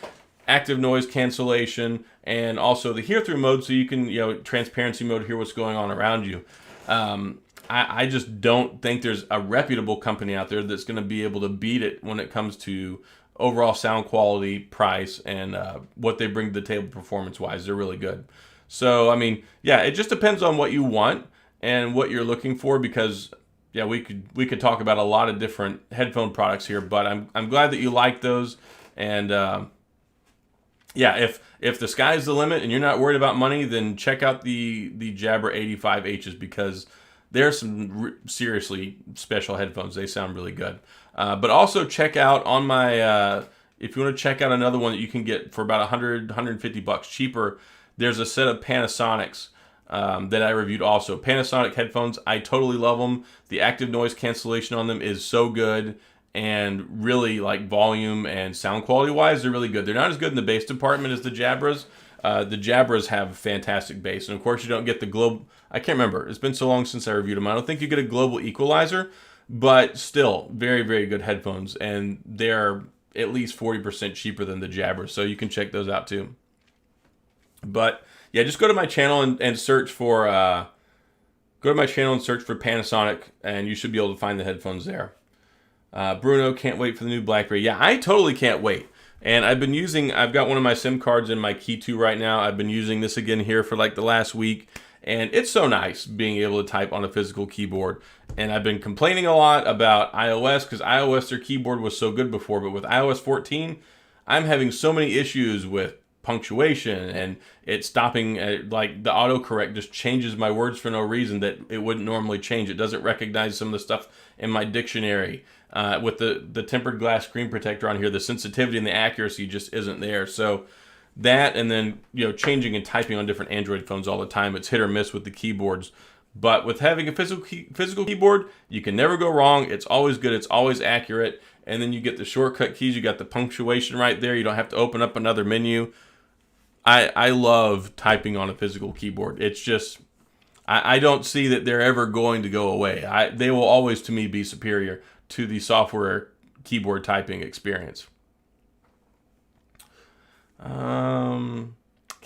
active noise cancellation, and also the hear-through mode, so you can, transparency mode, hear what's going on around you. I just don't think there's a reputable company out there that's going to be able to beat it when it comes to overall sound quality, price, and what they bring to the table performance-wise. They're really good. So, I mean, yeah, it just depends on what you want and what you're looking for, because, yeah, we could talk about a lot of different headphone products here, but I'm glad that you like those. And, yeah, if the sky's the limit and you're not worried about money, then check out the Jabra 85Hs, because they're some seriously special headphones. They sound really good. But also check out on my, if you want to check out another one that you can get for about $150 cheaper, there's a set of Panasonics that I reviewed also. Panasonic headphones, I totally love them. The active noise cancellation on them is so good, and really, like, volume and sound quality wise, they're really good. They're not as good in the bass department as the Jabras. The Jabras have fantastic bass, and of course you don't get the global. I can't remember. It's been so long since I reviewed them. I don't think you get a global equalizer, but still very, very good headphones, and they're at least 40% cheaper than the Jabbers, so you can check those out too. But yeah, just go to my channel and search for Panasonic, and you should be able to find the headphones there. Bruno, can't wait for the new BlackBerry. Yeah, I totally can't wait. And I've got one of my SIM cards in my Key 2 right now. I've been using this again here for like the last week. And it's so nice being able to type on a physical keyboard. And I've been complaining a lot about iOS because iOS, their keyboard was so good before. But with iOS 14, I'm having so many issues with punctuation and it stopping like the autocorrect just changes my words for no reason that it wouldn't normally change. It doesn't recognize some of the stuff in my dictionary. With the tempered glass screen protector on here, the sensitivity and the accuracy just isn't there. So that, and then changing and typing on different Android phones all the time, it's hit or miss with the keyboards. But with having a physical keyboard, you can never go wrong. It's always good. It's always accurate. And then you get the shortcut keys. You got the punctuation right there. You don't have to open up another menu. I love typing on a physical keyboard. It's just, I don't see that they're ever going to go away. They will always, to me, be superior to the software keyboard typing experience. Can't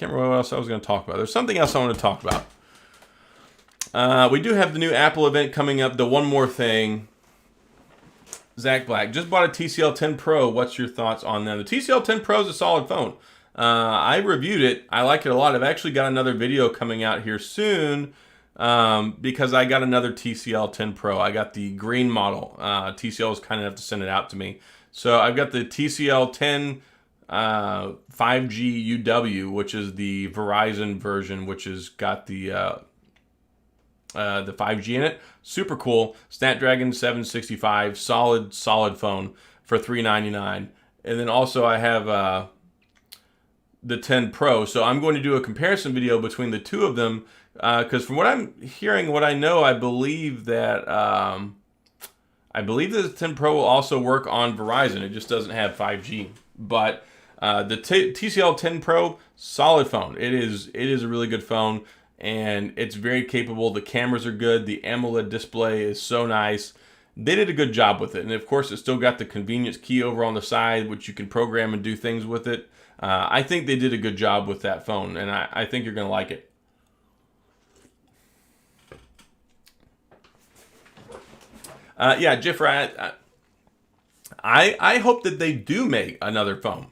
remember what else I was going to talk about. There's something else I want to talk about. We do have the new Apple event coming up. The one more thing. Zach Black just bought a TCL 10 Pro. What's your thoughts on that? The TCL 10 Pro is a solid phone. I reviewed it. I like it a lot. I've actually got another video coming out here soon because I got another TCL 10 Pro. I got the green model. TCL was kind enough to send it out to me. So I've got the TCL 10 5G UW, which is the Verizon version, which has got the 5G in it. Super cool. Snapdragon 765, solid phone for $399. And then also I have the 10 Pro. So I'm going to do a comparison video between the two of them because from what I'm hearing, what I know, I believe that the 10 Pro will also work on Verizon. It just doesn't have 5G. But the TCL 10 Pro, solid phone. It is a really good phone, and it's very capable. The cameras are good. The AMOLED display is so nice. They did a good job with it. And of course, it's still got the convenience key over on the side, which you can program and do things with it. I think they did a good job with that phone, and I think you're going to like it. Yeah, Jeffrey, I hope that they do make another phone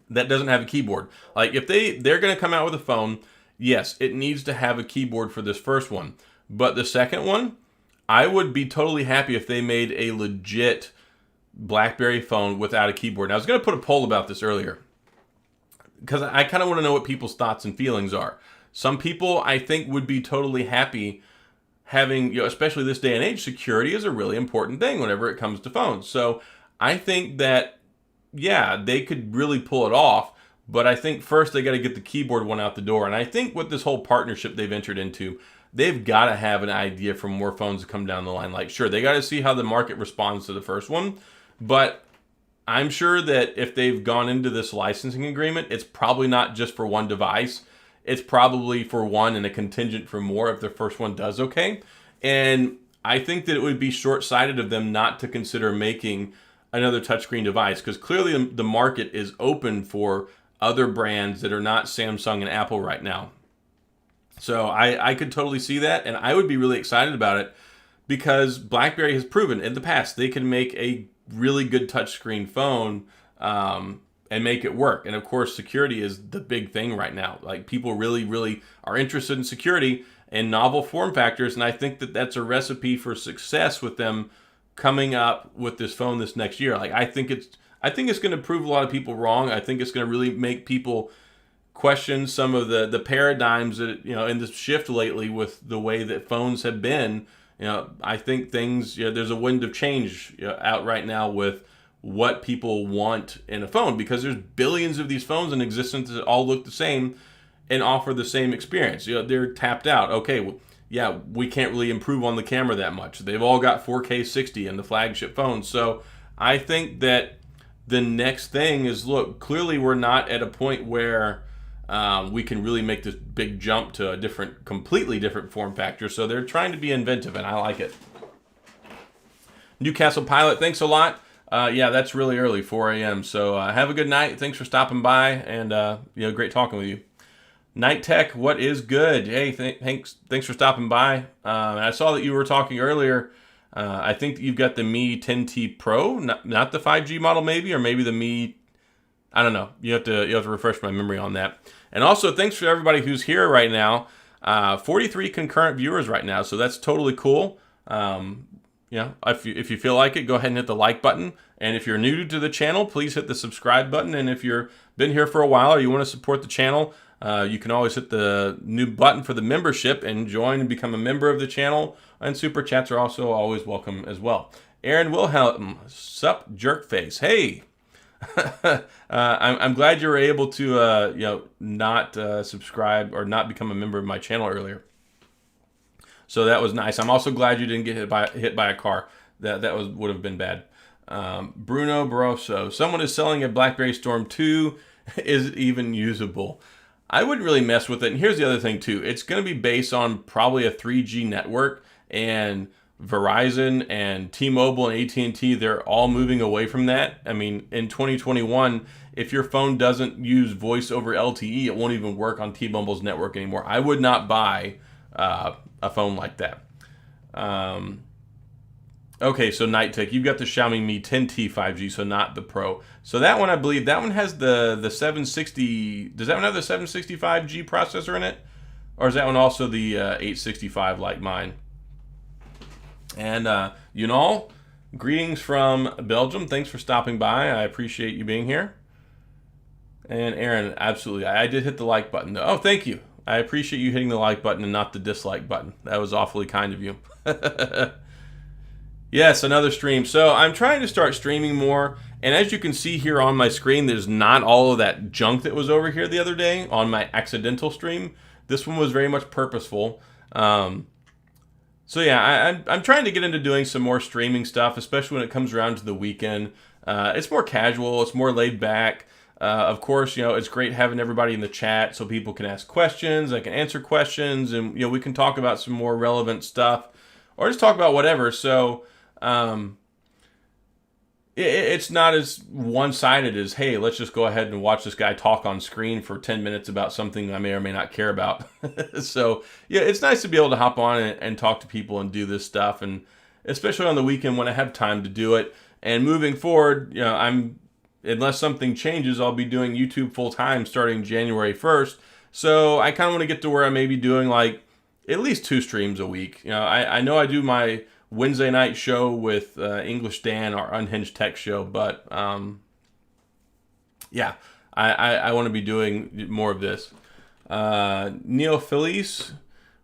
that doesn't have a keyboard. Like, if they're going to come out with a phone, yes, it needs to have a keyboard for this first one. But the second one, I would be totally happy if they made a legit BlackBerry phone without a keyboard. Now, I was going to put a poll about this earlier because I kind of want to know what people's thoughts and feelings are. Some people, I think, would be totally happy having, especially this day and age, security is a really important thing whenever it comes to phones. So I think that, yeah, they could really pull it off, but I think first they got to get the keyboard one out the door. And I think with this whole partnership they've entered into, they've got to have an idea for more phones to come down the line. Like, sure, they got to see how the market responds to the first one, but I'm sure that if they've gone into this licensing agreement, it's probably not just for one device. It's probably for one and a contingent for more if the first one does okay. And I think that it would be short-sighted of them not to consider making another touchscreen device, because clearly the market is open for other brands that are not Samsung and Apple right now. So I could totally see that, and I would be really excited about it because BlackBerry has proven in the past they can make a really good touchscreen phone and make it work. And of course, security is the big thing right now. Like, people really, really are interested in security and novel form factors, and I think that that's a recipe for success with them coming up with this phone this next year. Like, I think it's going to prove a lot of people wrong. I think it's going to really make people question some of the paradigms that, in this shift lately with the way that phones have been. I think things, there's a wind of change out right now with what people want in a phone, because there's billions of these phones in existence that all look the same and offer the same experience. They're tapped out. Okay, well, yeah, we can't really improve on the camera that much. They've all got 4K 60 in the flagship phones. So I think that the next thing is, look, clearly we're not at a point where we can really make this big jump to a completely different form factor. So they're trying to be inventive, and I like it. Newcastle Pilot, thanks a lot. Yeah, that's really early, 4 a.m. So have a good night. Thanks for stopping by, and great talking with you. Night Tech, what is good? Hey, thanks for stopping by. I saw that you were talking earlier. I think you've got the Mi 10T Pro, not the 5G model, maybe, or maybe the Mi. I don't know. You have to refresh my memory on that. And also, thanks for everybody who's here right now. 43 concurrent viewers right now, so that's totally cool. If you feel like it, go ahead and hit the like button. And if you're new to the channel, please hit the subscribe button. And if you've been here for a while or you want to support the channel, you can always hit the new button for the membership and join and become a member of the channel. And super chats are also always welcome as well. Aaron Wilhelm, sup jerkface. Hey, I'm glad you were able to not subscribe or not become a member of my channel earlier. So that was nice. I'm also glad you didn't get hit by a car. That would have been bad. Bruno Barroso, someone is selling a BlackBerry Storm 2. Is it even usable? I wouldn't really mess with it. And here's the other thing too. It's going to be based on probably a 3G network, and Verizon and T-Mobile and AT&T, they're all moving away from that. I mean, in 2021, if your phone doesn't use voice over LTE, it won't even work on T-Mobile's network anymore. I would not buy a phone like that. Okay, so Night Tech, you've got the Xiaomi Mi 10T 5G, so not the Pro. So that one, I believe, that one has the 760. Does that one have the 765G processor in it? Or is that one also the 865 like mine? And Yunal, greetings from Belgium. Thanks for stopping by. I appreciate you being here. And Aaron, absolutely. I did hit the like button. Oh, thank you. I appreciate you hitting the like button and not the dislike button. That was awfully kind of you. Yes, another stream. So I'm trying to start streaming more. And as you can see here on my screen, there's not all of that junk that was over here the other day on my accidental stream. This one was very much purposeful. So yeah, I'm trying to get into doing some more streaming stuff, especially when it comes around to the weekend. It's more casual. It's more laid back. Of course, it's great having everybody in the chat so people can ask questions. I can answer questions, and we can talk about some more relevant stuff, or just talk about whatever. So it's not as one-sided as, hey, let's just go ahead and watch this guy talk on screen for 10 minutes about something I may or may not care about. So yeah, it's nice to be able to hop on and talk to people and do this stuff, and especially on the weekend when I have time to do it. And moving forward, unless something changes, I'll be doing YouTube full-time starting January 1st. So I kind of want to get to where I may be doing like at least 2 streams a week. I know I do my Wednesday night show with English Dan, our Unhinged Tech show, but yeah, I want to be doing more of this. Neo Felice,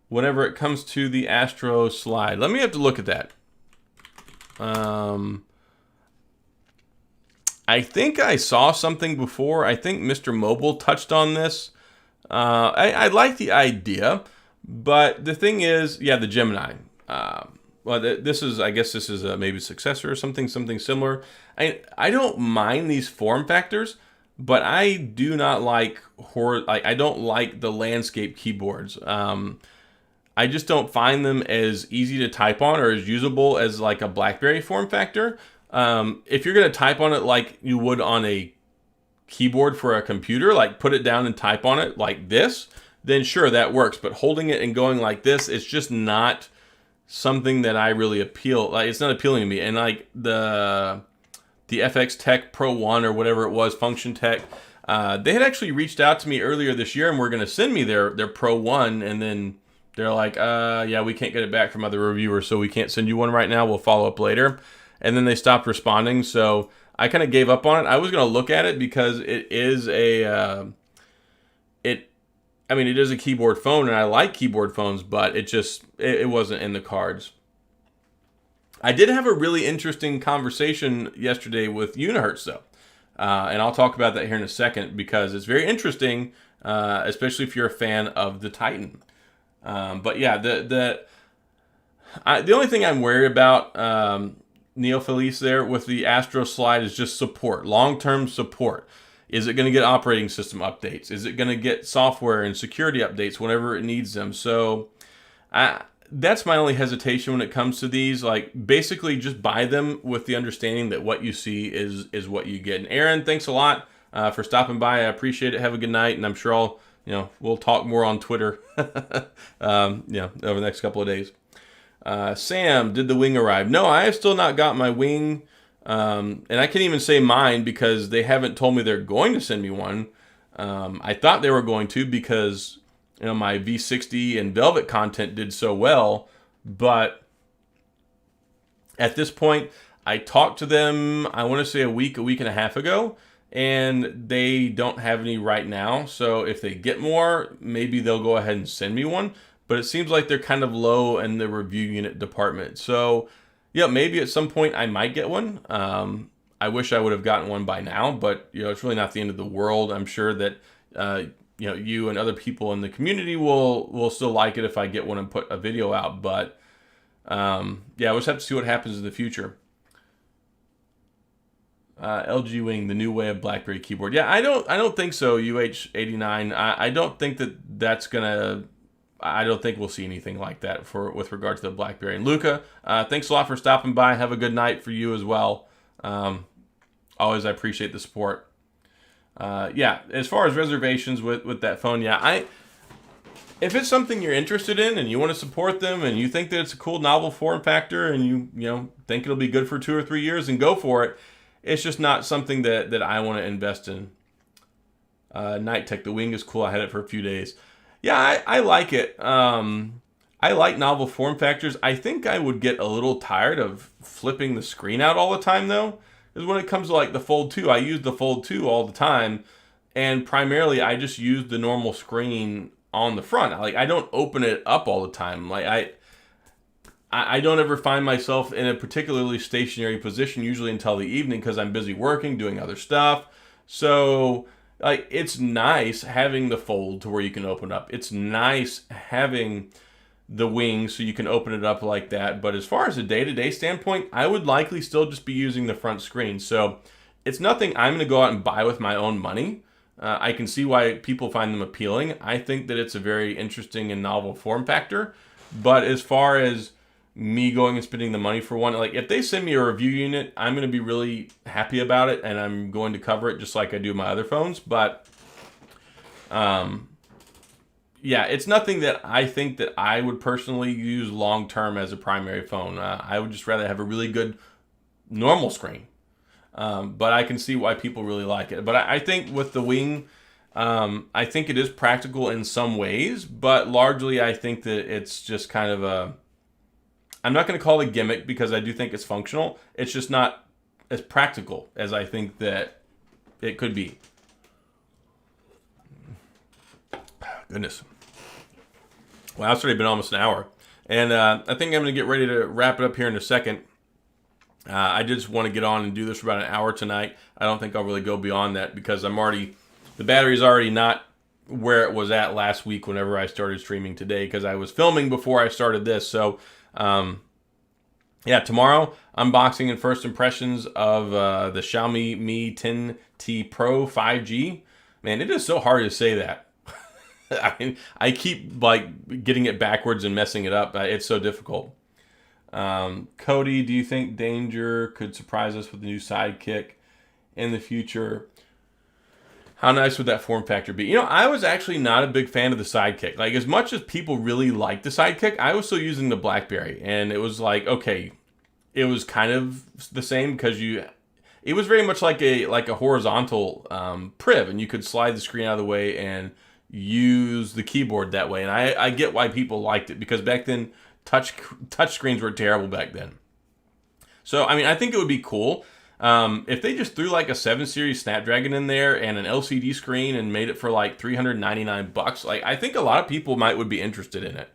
whenever it comes to the Astro slide, let me have to look at that. I think I saw something before. I think Mr. Mobile touched on this. I like the idea, but the thing is, yeah, the Gemini. Well, I guess this is maybe a successor or something similar. I don't mind these form factors, but I do not like I don't like the landscape keyboards. I just don't find them as easy to type on or as usable as like a BlackBerry form factor. If you're going to type on it like you would on a keyboard for a computer, like put it down and type on it like this, then sure, that works. But holding it and going like this, it's just not something that I really appeal. Like, it's not appealing to me. And like the FX Tech Pro 1 or whatever it was, Function Tech, they had actually reached out to me earlier this year and were going to send me their Pro 1, and then they're like, yeah, we can't get it back from other reviewers, so we can't send you one right now. We'll follow up later. And then they stopped responding, so I kind of gave up on it. I was going to look at it because it is it is a keyboard phone, and I like keyboard phones, but it wasn't in the cards. I did have a really interesting conversation yesterday with Unihertz, though. And I'll talk about that here in a second because it's very interesting, especially if you're a fan of the Titan. But yeah, the only thing I'm worried about, Neo Felice, there with the Astro Slide is just support, long-term support. Is it going to get operating system updates? Is it going to get software and security updates whenever it needs them? So that's my only hesitation when it comes to these. Like, basically just buy them with the understanding that what you see is what you get. And Aaron, thanks a lot for stopping by. I appreciate it. Have a good night, and I'm sure we'll talk more on Twitter over the next couple of days. Sam, did the wing arrive? No, I have still not got my wing. And I can't even say mine because they haven't told me they're going to send me one. I thought they were going to because my V60 and Velvet content did so well, but at this point, I talked to them, I want to say a week and a half ago, and they don't have any right now. So if they get more, maybe they'll go ahead and send me one. But it seems like they're kind of low in the review unit department. So yeah, maybe at some point I might get one. I wish I would have gotten one by now, but it's really not the end of the world. I'm sure that you and other people in the community will still like it if I get one and put a video out. But we'll just have to see what happens in the future. LG Wing, the new way of BlackBerry keyboard. Yeah, I don't think so. UH89. I don't think that's gonna. I don't think we'll see anything like that with regard to the BlackBerry. And Luca, thanks a lot for stopping by. Have a good night for you as well. Always, I appreciate the support. As far as reservations with that phone, if it's something you're interested in and you want to support them and you think that it's a cool novel form factor and you think it'll be good for 2 or 3 years, and go for it. It's just not something that I want to invest in. Night Tech, the wing is cool. I had it for a few days. Yeah, I like it. I like novel form factors. I think I would get a little tired of flipping the screen out all the time, though. Because when it comes to like the Fold 2, I use the Fold 2 all the time. And primarily, I just use the normal screen on the front. I don't open it up all the time. I don't ever find myself in a particularly stationary position, usually until the evening, because I'm busy working, doing other stuff. So it's nice having the Fold to where you can open up. It's nice having the wing so you can open it up like that. But as far as a day-to-day standpoint, I would likely still just be using the front screen. So it's nothing I'm going to go out and buy with my own money. I can see why people find them appealing. I think that it's a very interesting and novel form factor. But as far as me going and spending the money for one, if they send me a review unit, I'm going to be really happy about it, and I'm going to cover it just like I do my other phones. But it's nothing that I think that I would personally use long term as a primary phone. I would just rather have a really good normal screen. But I can see why people really like it. But I think with the wing, I think it is practical in some ways, but largely I think that it's just kind of I'm not going to call it a gimmick because I do think it's functional. It's just not as practical as I think that it could be. Goodness. Wow, it's already been almost an hour. And I think I'm going to get ready to wrap it up here in a second. I just want to get on and do this for about an hour tonight. I don't think I'll really go beyond that because the battery's already not where it was at last week whenever I started streaming today, because I was filming before I started this. So, tomorrow, unboxing and first impressions of the Xiaomi Mi 10T Pro 5G. Man, it is so hard to say that. I mean, I keep getting it backwards and messing it up. It's so difficult. Cody, do you think Danger could surprise us with a new sidekick in the future? How nice would that form factor be? I was actually not a big fan of the sidekick. As much as people really liked the sidekick, I was still using the BlackBerry, and it was okay, it was kind of the same because it was very much like a horizontal priv, and you could slide the screen out of the way and use the keyboard that way. And I get why people liked it, because back then touch screens were terrible back then. So I think it would be cool if they just threw a 7 Series Snapdragon in there and an LCD screen and made it for $399. I think a lot of people would be interested in it.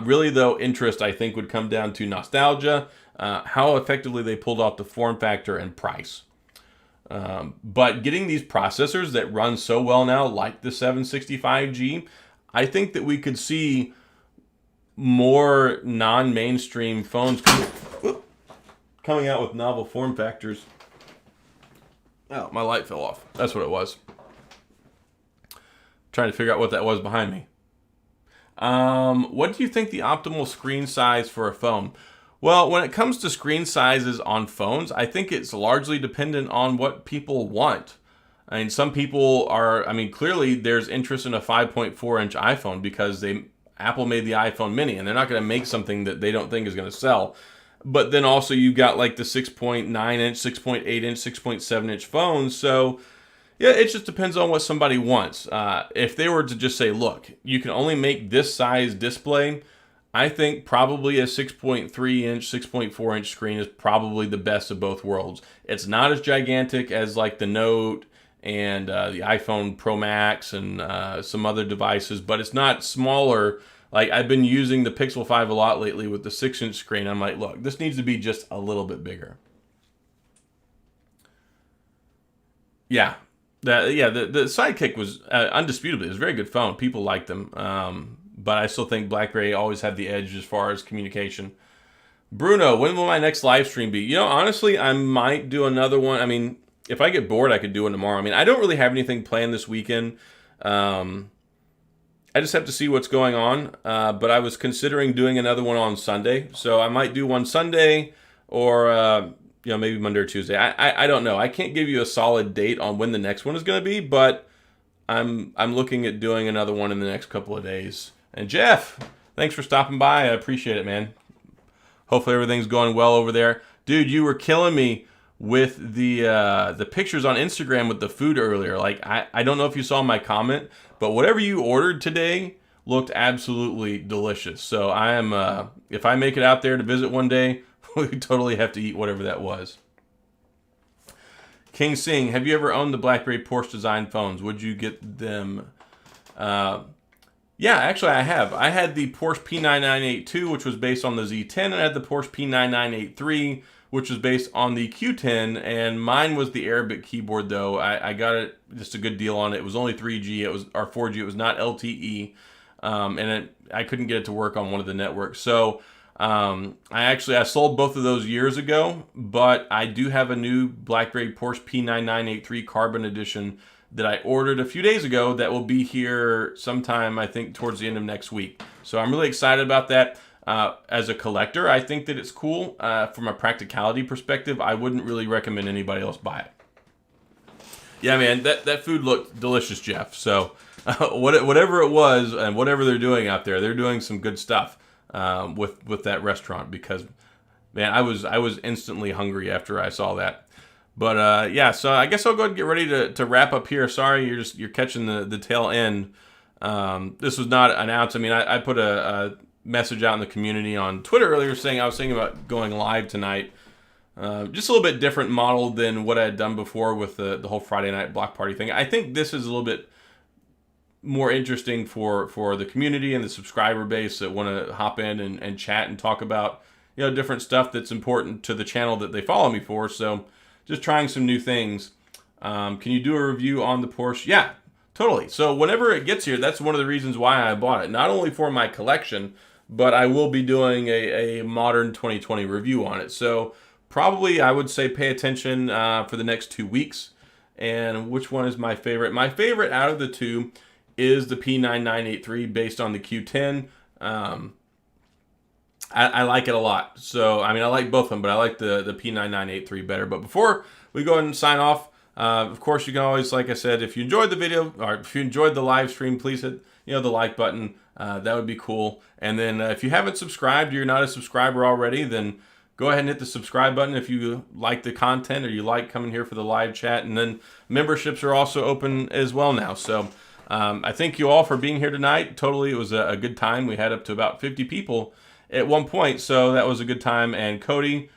Really though, interest I think would come down to nostalgia, how effectively they pulled off the form factor, and price. But getting these processors that run so well now, like the 765G, I think that we could see more non-mainstream phones coming out with novel form factors. Oh, my light fell off. That's what it was. Trying to figure out what that was behind me. What do you think the optimal screen size for a phone? Well, when it comes to screen sizes on phones, I think it's largely dependent on what people want. I mean, some people are, I mean, clearly there's interest in a 5.4-inch iPhone because Apple made the iPhone mini, and they're not going to make something that they don't think is going to sell. But then also you got like the 6.9-inch, 6.8-inch, 6.7-inch phones. So yeah, it just depends on what somebody wants. If they were to just say, look, you can only make this size display, I think probably a 6.3-inch, 6.4-inch screen is probably the best of both worlds. It's not as gigantic as like the Note and the iPhone Pro Max and some other devices, but it's not smaller. Like, I've been using the Pixel 5 a lot lately with the 6-inch screen. I'm like, look, this needs to be just a little bit bigger. Yeah. The Sidekick was undisputably, it was a very good phone. People liked them. But I still think BlackBerry always had the edge as far as communication. Bruno, when will my next live stream be? You know, honestly, I might do another one. I mean, if I get bored, I could do one tomorrow. I mean, I don't really have anything planned this weekend. I just have to see what's going on. But I was considering doing another one on Sunday. So I might do one Sunday or maybe Monday or Tuesday. I don't know. I can't give you a solid date on when the next one is going to be, but I'm looking at doing another one in the next couple of days. And Jeff, thanks for stopping by. I appreciate it, man. Hopefully everything's going well over there. Dude, you were killing me with the pictures on Instagram with the food earlier. Like, I don't know if you saw my comment, but whatever you ordered today looked absolutely delicious. So I am, if I make it out there to visit one day, we totally have to eat whatever that was. King Singh, have you ever owned the BlackBerry Porsche design phones? Would you get them? Yeah, actually I have. I had the Porsche P9982, which was based on the Z10, and I had the Porsche P9983, which was based on the Q10, and mine was the Arabic keyboard, though. I got it, just a good deal on it. It was only 3G, it was, or 4G, it was not LTE, and I couldn't get it to work on one of the networks. So I sold both of those years ago, but I do have a new BlackBerry Porsche P9983 Carbon Edition that I ordered a few days ago that will be here sometime, I think, towards the end of next week. So I'm really excited about that. As a collector, I think that it's cool. From a practicality perspective, I wouldn't really recommend anybody else buy it. Yeah, man, that food looked delicious, Jeff. So whatever it was and whatever they're doing out there, they're doing some good stuff with that restaurant, because, man, I was instantly hungry after I saw that. But yeah, so I guess I'll go ahead and get ready to wrap up here. Sorry, you're catching the tail end. This was not announced. I mean, I put a message out in the community on Twitter earlier saying I was thinking about going live tonight. Just a little bit different model than what I had done before with the whole Friday night block party thing. I think this is a little bit more interesting for the community and the subscriber base that want to hop in and chat and talk about, different stuff that's important to the channel that they follow me for. So just trying some new things. Can you do a review on the Porsche? Yeah, totally. So whenever it gets here, that's one of the reasons why I bought it. Not only for my collection, but I will be doing a modern 2020 review on it. So probably I would say pay attention for the next 2 weeks. And which one is my favorite? My favorite out of the two is the P9983 based on the Q10. I like it a lot. So, I mean, I like both of them, but I like the P9983 better. But before we go ahead and sign off, of course, you can always, like I said, if you enjoyed the video, or if you enjoyed the live stream, please hit the like button. That would be cool. And then if you haven't subscribed, or you're not a subscriber already, then go ahead and hit the subscribe button if you like the content or you like coming here for the live chat. And then memberships are also open as well now. So I thank you all for being here tonight. Totally, it was a good time. We had up to about 50 people at one point, so that was a good time. And Cody,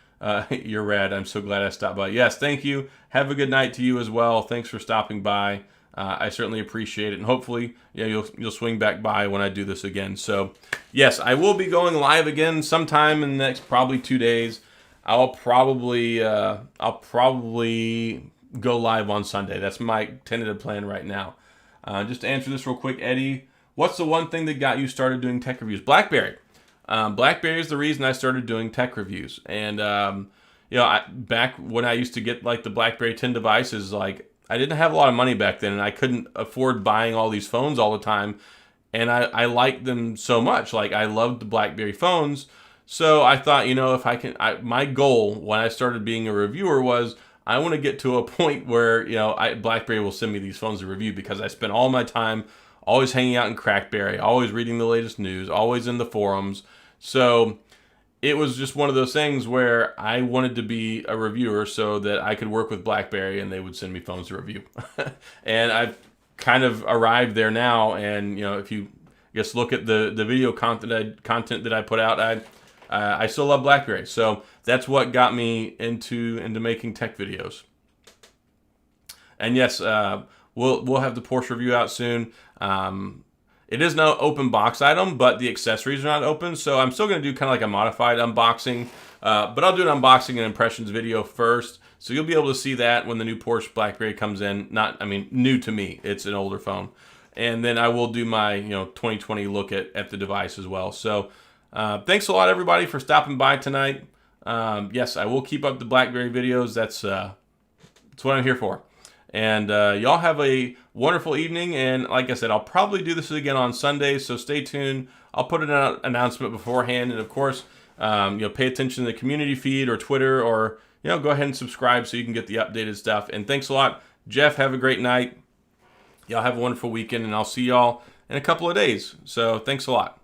you're rad. I'm so glad I stopped by. Yes, thank you. Have a good night to you as well. Thanks for stopping by. I certainly appreciate it, and hopefully, you'll swing back by when I do this again. So, yes, I will be going live again sometime in the next probably 2 days. I'll probably go live on Sunday. That's my tentative plan right now. Just to answer this real quick, Eddie, what's the one thing that got you started doing tech reviews? BlackBerry. BlackBerry is the reason I started doing tech reviews. And, back when I used to get like the BlackBerry 10 devices, like I didn't have a lot of money back then and I couldn't afford buying all these phones all the time. and I liked them so much. Like, I loved the BlackBerry phones. So I thought, if I can, my goal when I started being a reviewer was I want to get to a point where, BlackBerry will send me these phones to review, because I spent all my time always hanging out in Crackberry, always reading the latest news, always in the forums. So it was just one of those things where I wanted to be a reviewer so that I could work with BlackBerry and they would send me phones to review. And I've kind of arrived there now. And, if you just look at the video content that I put out, I still love BlackBerry. So that's what got me into making tech videos. And yes, we'll have the Porsche review out soon. It is no open box item, but the accessories are not open, so I'm still going to do kind of like a modified unboxing. But I'll do an unboxing and impressions video first, so you'll be able to see that when the new Porsche BlackBerry comes in. New to me. It's an older phone. And then I will do my 2020 look at the device as well. So thanks a lot, everybody, for stopping by tonight. Yes, I will keep up the BlackBerry videos. That's what I'm here for. And y'all have a wonderful evening. And like I said, I'll probably do this again on Sunday, so stay tuned. I'll put an announcement beforehand. And of course, pay attention to the community feed or Twitter, or go ahead and subscribe so you can get the updated stuff. And thanks a lot. Jeff, have a great night. Y'all have a wonderful weekend, and I'll see y'all in a couple of days. So thanks a lot.